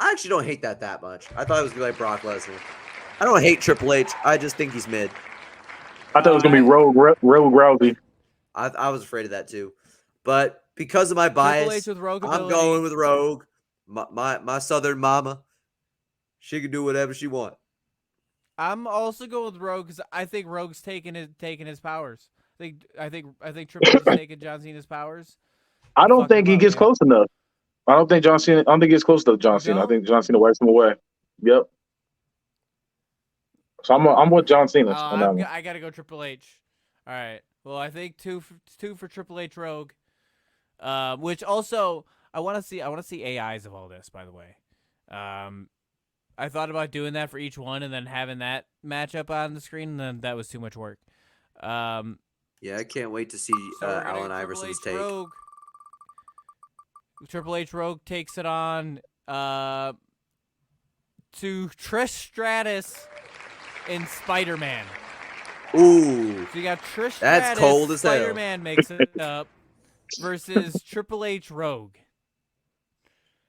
I actually don't hate that much. I thought it was gonna be like Brock Lesnar. I don't hate Triple H. I just think he's mid. I thought it was gonna be Rogue Rousey. I was afraid of that too, but because of my bias, Triple H with Rogue I'm ability. going with Rogue. My Southern mama, she can do whatever she wants. I'm also going with Rogue because I think Rogue's taking his powers. I think Triple H is taking John Cena's powers. I don't think he gets man. close enough. I don't think he gets close to John Cena. I think John Cena wipes him away. Yep. So I'm with John Cena on that one. I gotta go Triple H. All right. Well, I think two for Triple H Rogue. Which also I want to see AIs of all this. By the way, I thought about doing that for each one and then having that matchup on the screen. And then that was too much work. Yeah, I can't wait to see Allen Iverson's take. Rogue. Triple H Rogue takes it on to Trish Stratus in Spider-Man. Ooh, So you got Trish Stratus, that's cold as hell. Spider-Man makes it up versus Triple H Rogue.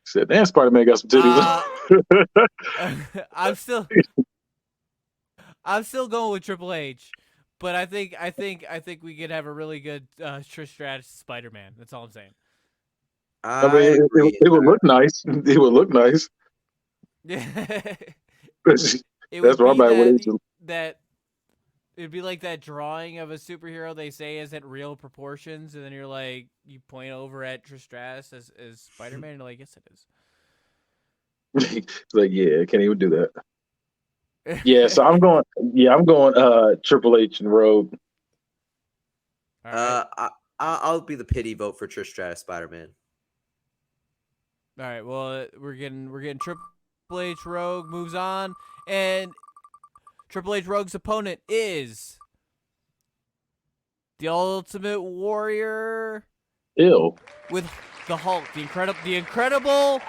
Said, damn, Spider-Man got some titties. I'm still I'm still going with Triple H, but I think we could have a really good Trish Stratus Spider-Man. That's all I'm saying. I I mean, agree. it would look nice. It would look nice. Yeah. That's It where would I'm be at with it. that it'd be like that drawing of a superhero they say is at real proportions, and then you're like, you point over at Trish Stratus as Spider-Man, and you're like, yes, it is. It's like, yeah, I can't even do that. Yeah, so I'm going. Yeah, I'm going. Triple H and Rogue. All right. I'll be the pity vote for Trish Stratus Spider-Man. All right. Well, we're getting Triple H. Rogue moves on, and Triple H Rogue's opponent is the Ultimate Warrior. Ew. With the Hulk, the incredible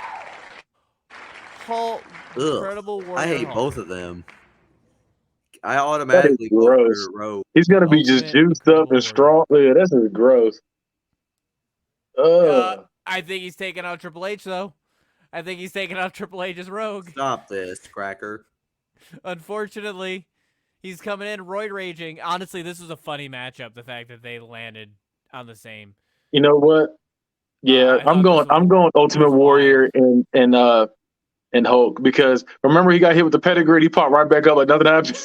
Hulk, incredible Warrior. I hate Hulk. both of them. I automatically go gross. for Rogue. He's gonna be just juiced up and strong. Yeah, that's just gross. I think he's taking out Triple H though. I think he's taking out Triple H's Rogue. Stop this, cracker. Unfortunately, he's coming in roid raging. Honestly, this was a funny matchup. The fact that they landed on the same. You know what? Yeah, I'm going Ultimate Warrior and Hulk, because remember he got hit with the pedigree, he popped right back up like nothing happened.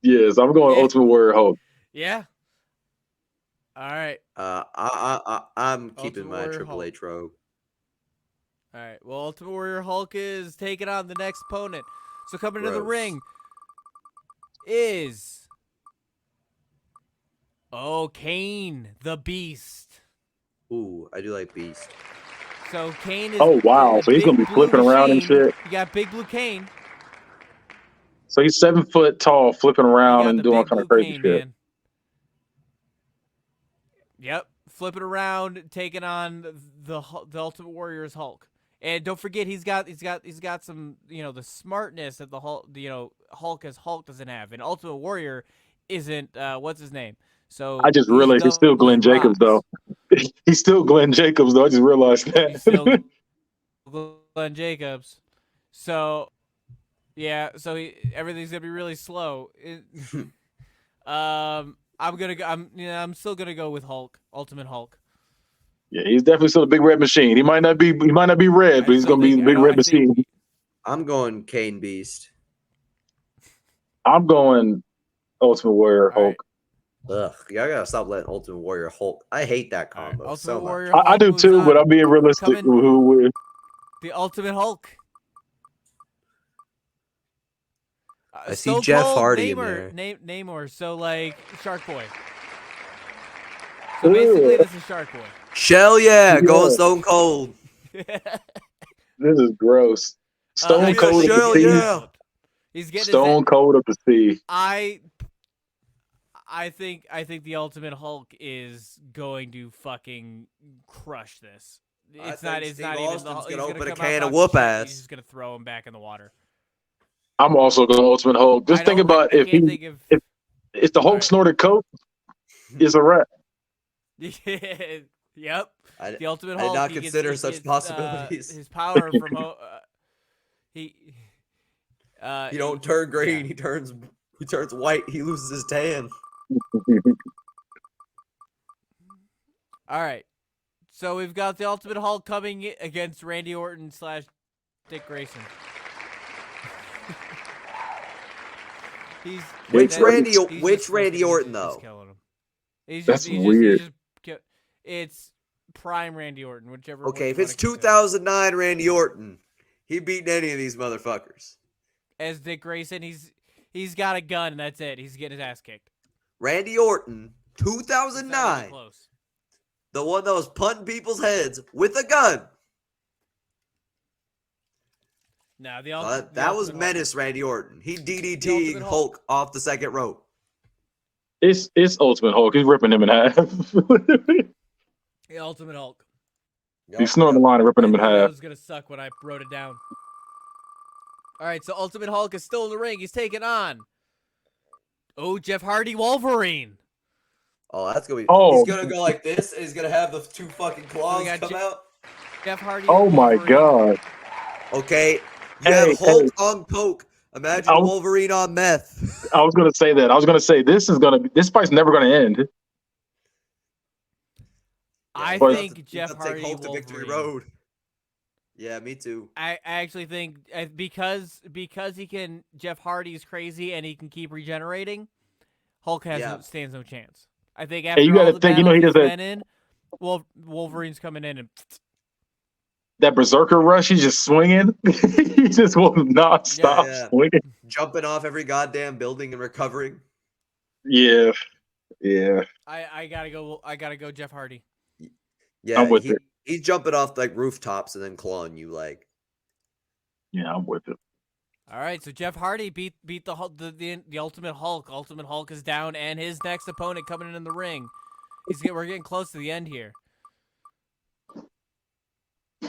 Yes, I'm going Ultimate Warrior Hulk. Yeah. All right. I'm keeping my Warrior Triple Hulk. H Rogue. All right. Well, Ultimate Warrior Hulk is taking on the next opponent. So coming into the ring is Kane the Beast. Ooh, I do like Beast. So Kane is. Oh wow! So he's gonna be flipping around and shit. You got Big Blue Kane. So he's 7 foot tall, flipping around and doing all kind of crazy shit. Man. Yep, flipping around, taking on the Ultimate Warrior's Hulk. And don't forget, he's got some, the smartness that the Hulk, Hulk as Hulk doesn't have. And Ultimate Warrior isn't what's his name. So I just realized he's still Glenn Jacobs though. He's still Glenn Jacobs though. I just realized that. He's still Glenn Jacobs. So yeah, so everything's gonna be really slow. I'm still gonna go with Hulk, Ultimate Hulk. Yeah, he's definitely still a big red machine. He might not be red, but he's gonna be the big red machine. I'm going Kane Beast. I'm going Ultimate Warrior Hulk. Ugh, y'all gotta stop letting Ultimate Warrior Hulk. I hate that combo. Ultimate Warrior much. I do too, but I'm being realistic. Who would? The Ultimate Hulk. I see Jeff Hardy in there. Namor, so like Shark Boy. So basically, this is Shark Boy. Shell, going Stone Cold. This is gross. Stone Cold Shell, of the sea. He's getting Stone Cold of the sea. I think the Ultimate Hulk is going to fucking crush this. It's not even the gonna open a can of whoop ass. He's just gonna throw him back in the water. I'm also going Ultimate Hulk. Just think about if the Hulk snorted coke, it's a wrap. Yep. The Ultimate Hulk. I did not consider such possibilities. His power from he don't turn green. He turns white. He loses his tan. All right. So we've got the Ultimate Hulk coming against Randy Orton / Dick Grayson. Which Randy Orton though? That's weird. It's prime Randy Orton, whichever. Okay, if it's 2009 Randy Orton, he beating any of these motherfuckers. As Dick Grayson, he's got a gun and that's it. He's getting his ass kicked. Randy Orton, 2009, the one that was punting people's heads with a gun. No, that was Menace Randy Orton. He DDT'd Hulk off the second rope. It's Ultimate Hulk. He's ripping him in half. The Ultimate Hulk. He's snorting the line and ripping him in half. That was gonna suck when I wrote it down. All right, so Ultimate Hulk is still in the ring. He's taking on Jeff Hardy Wolverine. Oh, that's gonna be. Oh. He's gonna go like this. And he's gonna have the two fucking claws come out. Jeff Hardy. Oh my god. Okay. You have Hulk on coke Imagine Wolverine on meth. I was gonna say that. I was gonna say this fight's never gonna end. I But- think Jeff Hardy Take Hulk to Wolverine. Victory Road. Yeah, me too. I actually think because Jeff Hardy's crazy and he can keep regenerating, Hulk stands no chance. I think after you gotta all the think, battles he he's does been in, Wolverine's coming in and that berserker rush, he's just swinging. He just will not stop swinging. Jumping off every goddamn building and recovering. Yeah. I gotta go Jeff Hardy. Yeah, I'm with it. He's jumping off like rooftops and then clawing you like. Yeah, I'm with it. All right, so Jeff Hardy beat the Ultimate Hulk. Ultimate Hulk is down, and his next opponent coming in the ring. We're getting close to the end here.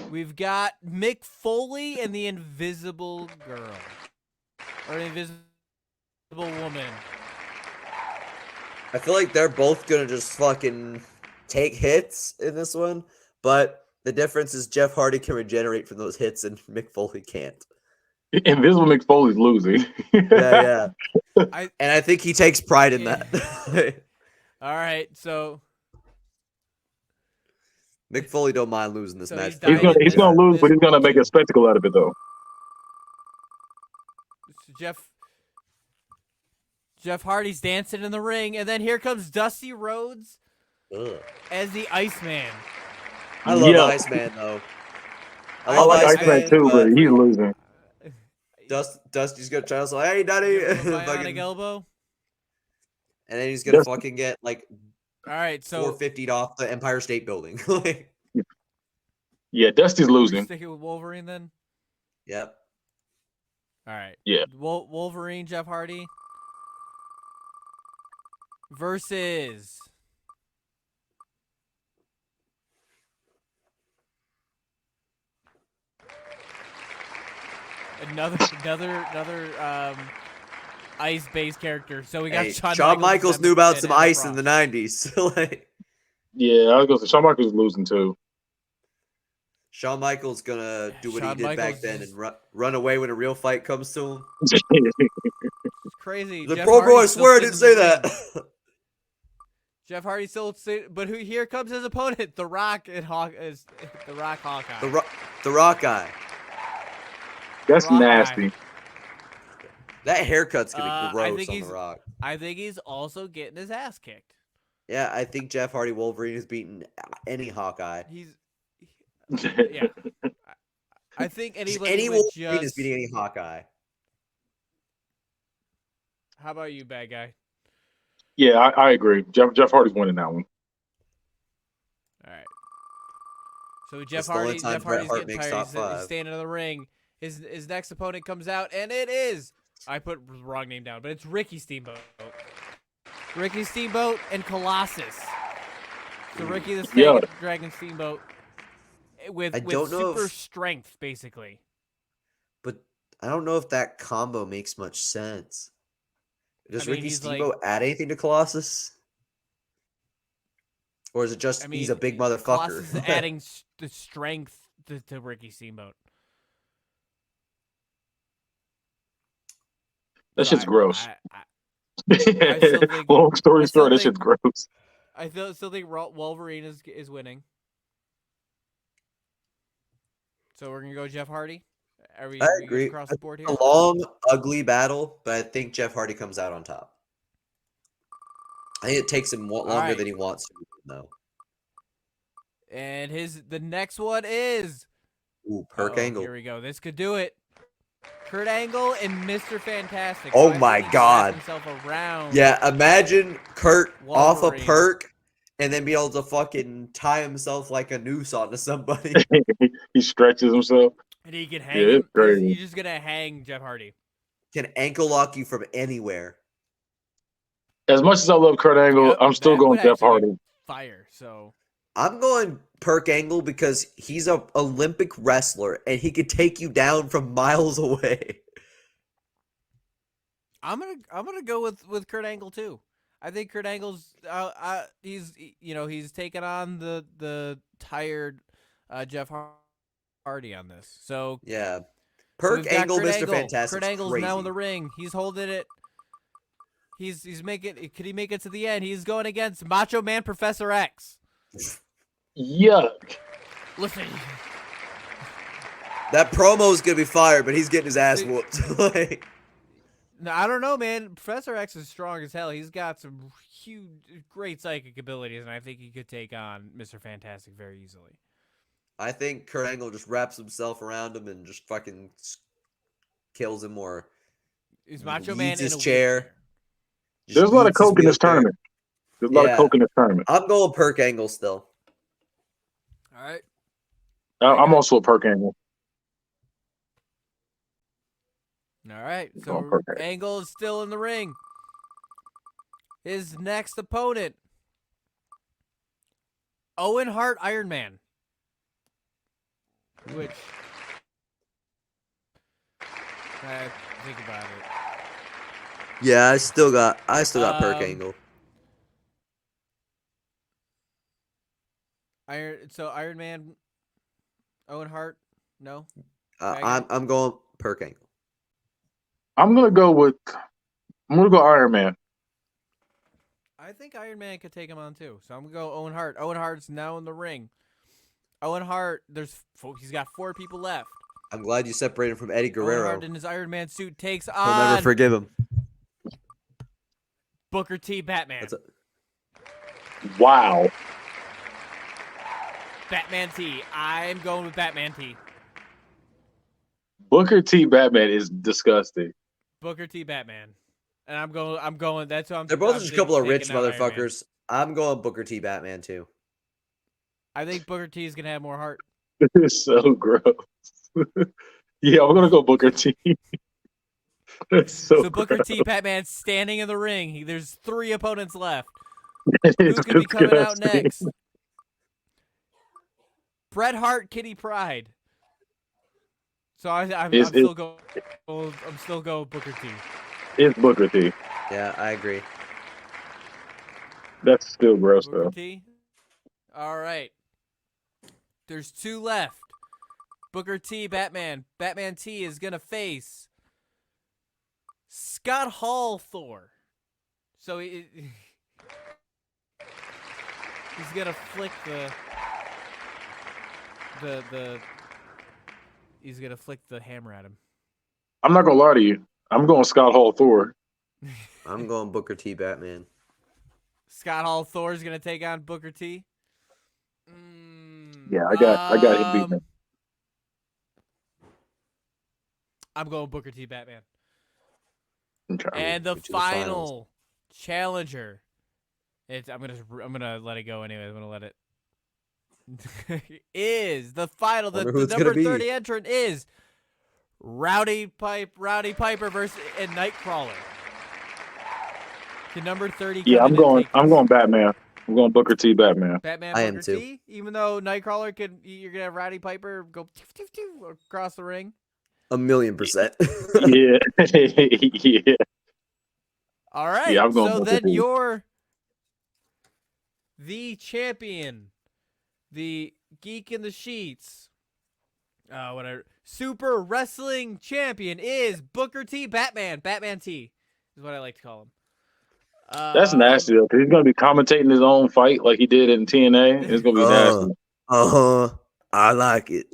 We've got Mick Foley and the Invisible Girl, or Invisible Woman. I feel like they're both gonna just fucking take hits in this one, but the difference is Jeff Hardy can regenerate from those hits and Mick Foley can't. Invisible Mick Foley's losing. Yeah. And I think he takes pride in that. All right, so Mick Foley don't mind losing this match. He's gonna lose, but he's gonna make a spectacle out of it though. Jeff Hardy's dancing in the ring, and then here comes Dusty Rhodes as the Iceman. I love Iceman though. I like Iceman too, but he's losing. Dusty's gonna try to say, "Hey, Daddy," bionic elbow, and then he's gonna fucking get like, all right, so 450 off the Empire State Building. Yeah, Dusty's losing. Sticking with Wolverine then. Yep. All right. Yeah. Wolverine, Jeff Hardy versus another ice-based character. So we got Shawn Michaels knew about some ice in the 90s. Yeah, I was gonna say Shawn Michaels is losing too. Shawn Michaels gonna do what he did back then and run away when a real fight comes to him. It's crazy. The Pro Bro, I swear I didn't say that. Jeff Hardy still, but here comes his opponent, The Rock and the Rock Hawkeye. The Rock guy. That's nasty. That haircut's gonna be gross on The Rock. I think he's also getting his ass kicked. Yeah, I think Jeff Hardy Wolverine is beating any Hawkeye. Yeah. I think any Wolverine is beating any Hawkeye. How about you, bad guy? Yeah, I agree. Jeff Hardy's winning that one. All right. So Jeff Hardy's getting tired. He's standing in the ring. His next opponent comes out, and it is, I put the wrong name down, but it's Ricky Steamboat. Ricky Steamboat and Colossus. So Ricky the Snake Dragon Steamboat with super strength, basically. But I don't know if that combo makes much sense. Does Ricky Steamboat add anything to Colossus? Or is it just he's a big motherfucker? Colossus is adding the strength to Ricky Steamboat. That shit's gross. Think, long story short, that shit's gross. I still think Wolverine is winning. So we're gonna go Jeff Hardy. I agree. Across the board here? A long, ugly battle, but I think Jeff Hardy comes out on top. I think it takes him longer than he wants to, though. And the next one is Kurt Angle. Here we go. This could do it. Kurt Angle and Mr. Fantastic. Oh my God. Around yeah, imagine Kurt off a perk and then be able to fucking tie himself like a noose onto somebody. He stretches himself. And he can hang him. He's just going to hang Jeff Hardy. Can ankle lock you from anywhere. As much as I love Kurt Angle, I'm still going Jeff Hardy. Fire, so. I'm going Kurt Angle because he's an Olympic wrestler and he could take you down from miles away. I'm gonna go with Kurt Angle too. I think Kurt Angle's he's taken on the tired Jeff Hardy on this. So yeah, Perk Angle, Mr. Fantastic. Kurt Angle's now in the ring. He's holding it. He's making. Could he make it to the end? He's going against Macho Man Professor X. Yuck. Listen. That promo's gonna be fired, but he's getting his ass whooped. Like, No, I don't know, man. Professor X is strong as hell. He's got some huge, great psychic abilities, and I think he could take on Mr. Fantastic very easily. I think Kurt Angle just wraps himself around him and just fucking kills him, or Is Macho Man in his a chair. wheelchair? There's a lot of coke in this tournament. There's a lot of coke in this tournament. I'm going Perk Angle still. All right. I'm also a Perk Angle. All right. So Angle is still in the ring. His next opponent, Owen Hart, Iron Man. Which, think about it. Yeah, I still got Perk Angle. Iron Man, Owen Hart, no. I'm going Perk Angle. I'm gonna go Iron Man. I think Iron Man could take him on too. So I'm gonna go Owen Hart. Owen Hart's now in the ring. Owen Hart, he's got 4 people left. I'm glad you separated from Eddie Guerrero. Owen Hart in his Iron Man suit takes on. I'll never forgive him. Booker T. Batman. Wow. Batman T. I'm going with Batman T. Booker T. Batman is disgusting. Booker T. Batman. And I'm going. That's what I'm. They're both just a couple of rich motherfuckers. I'm going Booker T. Batman too. I think Booker T is gonna have more heart. This is so gross. Yeah, I'm gonna go Booker T. That's so Booker gross. T. Batman standing in the ring. There's 3 opponents left. It's Who could be coming out disgusting. next? Bret Hart, Kitty Pryde. So I'm still going Booker T. It's Booker T. Yeah, I agree. That's still gross Booker though. T. All right. There's 2 left. Booker T, Batman. Batman T is gonna face Scott Hall Thor. So he's gonna flick he's gonna flick the hammer at him. I'm not gonna lie to you. I'm going Scott Hall Thor. I'm going Booker T. Batman. Scott Hall Thor is gonna take on Booker T. Yeah, I got him beaten. I'm going Booker T. Batman. Okay. And the final challenger. I'm gonna let it go anyway. I'm gonna let it. Is the final the number 30 entrant is Rowdy Piper versus Nightcrawler. The number 30. Yeah, I'm going Batman. I'm going Booker T. Batman. Batman. I Booker am too. T, even though Nightcrawler you're gonna have Rowdy Piper go across the ring. 1,000,000%. Yeah. Yeah. All right. Yeah, I'm going so Booker then T. you're the champion, the Geek in the Sheets. Whatever. Super Wrestling Champion is Booker T. Batman. Batman T is what I like to call him. That's nasty though, because he's gonna be commentating his own fight like he did in TNA. It's gonna be nasty. I like it.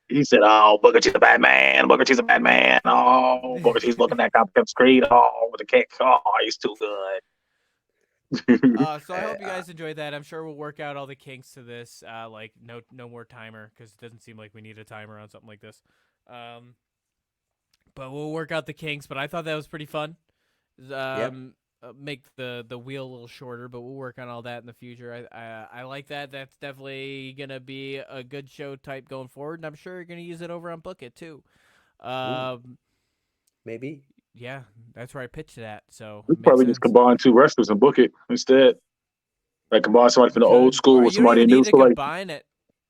He said, "Oh, Booker T's a Batman. Booker T's a Batman. Oh, Booker T's looking at Compton Street. Oh, with the kick. Oh, he's too good." So I hope you guys enjoyed that. I'm sure we'll work out all the kinks to this. Like no more timer, because it doesn't seem like we need a timer on something like this. But we'll work out the kinks. But I thought that was pretty fun. Make the wheel a little shorter, but we'll work on all that in the future. I like that. That's definitely gonna be a good show type going forward, and I'm sure you're gonna use it over on Book It too. Maybe. Yeah, that's where I pitched that. So we probably just combine 2 wrestlers and book it instead. Like combine somebody from the old school with somebody new. So combine it.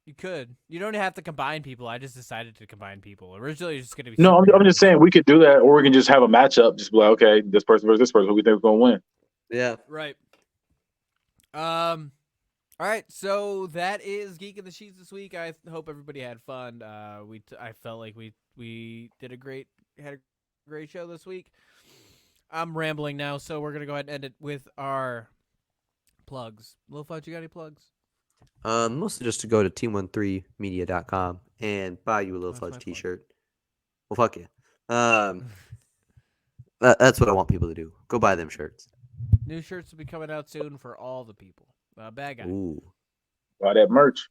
You could. You don't have to combine people. I just decided to combine people. Originally, it was just going to be. No, I'm just saying we could do that, or we can just have a matchup. Just be like, okay, this person versus this person. Who we think is going to win? Yeah. Right. All All right, so that is Geek in the Sheets this week. I hope everybody had fun. I felt like we had a great show this week. I'm rambling now, so we're gonna go ahead and end it with our plugs. LilXFudge, you got any plugs? Mostly just to go to team13media.com and buy you a LilXFudge t-shirt. Well, fuck you. That's what I want people to do. Go buy them shirts. New shirts will be coming out soon for all the people. Bad Guy. Ooh. Buy that merch.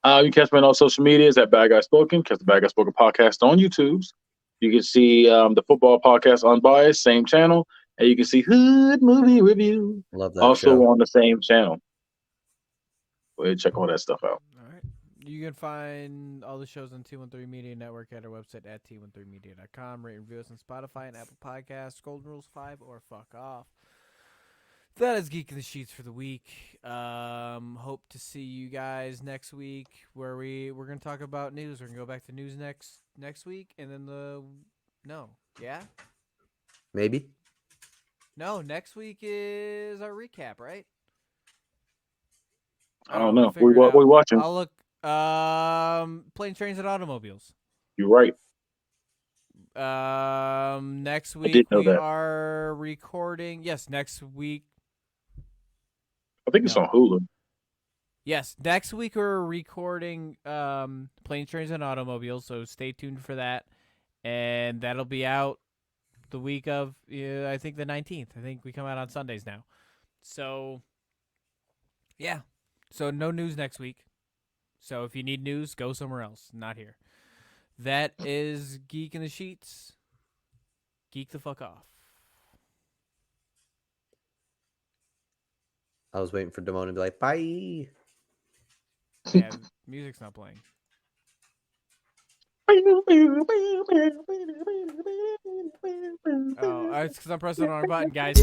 You can catch me on all social medias at Bad Guy Spoken. Catch the Bad Guy Spoken podcast on YouTube. You can see the football podcast Unbiased, same channel. And you can see Hood Movie Review. Love that also show. on the same channel. Go ahead and check all that stuff out. All right. You can find all the shows on T13 Media Network at our website at T13media.com. Rate and review us on Spotify and Apple Podcasts. Golden Rules 5 or fuck off. That is Geek in the Sheets for the week. Hope to see you guys next week where we're going to talk about news. We're going to go back to news next week. And then Maybe. No, next week is our recap, right? I don't know. What we watching? I'll look. Planes, Trains, and Automobiles. You're right. Next week we are recording. Yes, next week. I think it's on Hulu. Yes, next week we're recording Planes, Trains, and Automobiles, so stay tuned for that. And that'll be out the week of, I think, the 19th. I think we come out on Sundays now. So, yeah. So no news next week. So if you need news, go somewhere else, not here. That is Geek in the Sheets. Geek the fuck off. I was waiting for Damone to be like, bye. Yeah, music's not playing. Oh, it's because I'm pressing on our button, guys.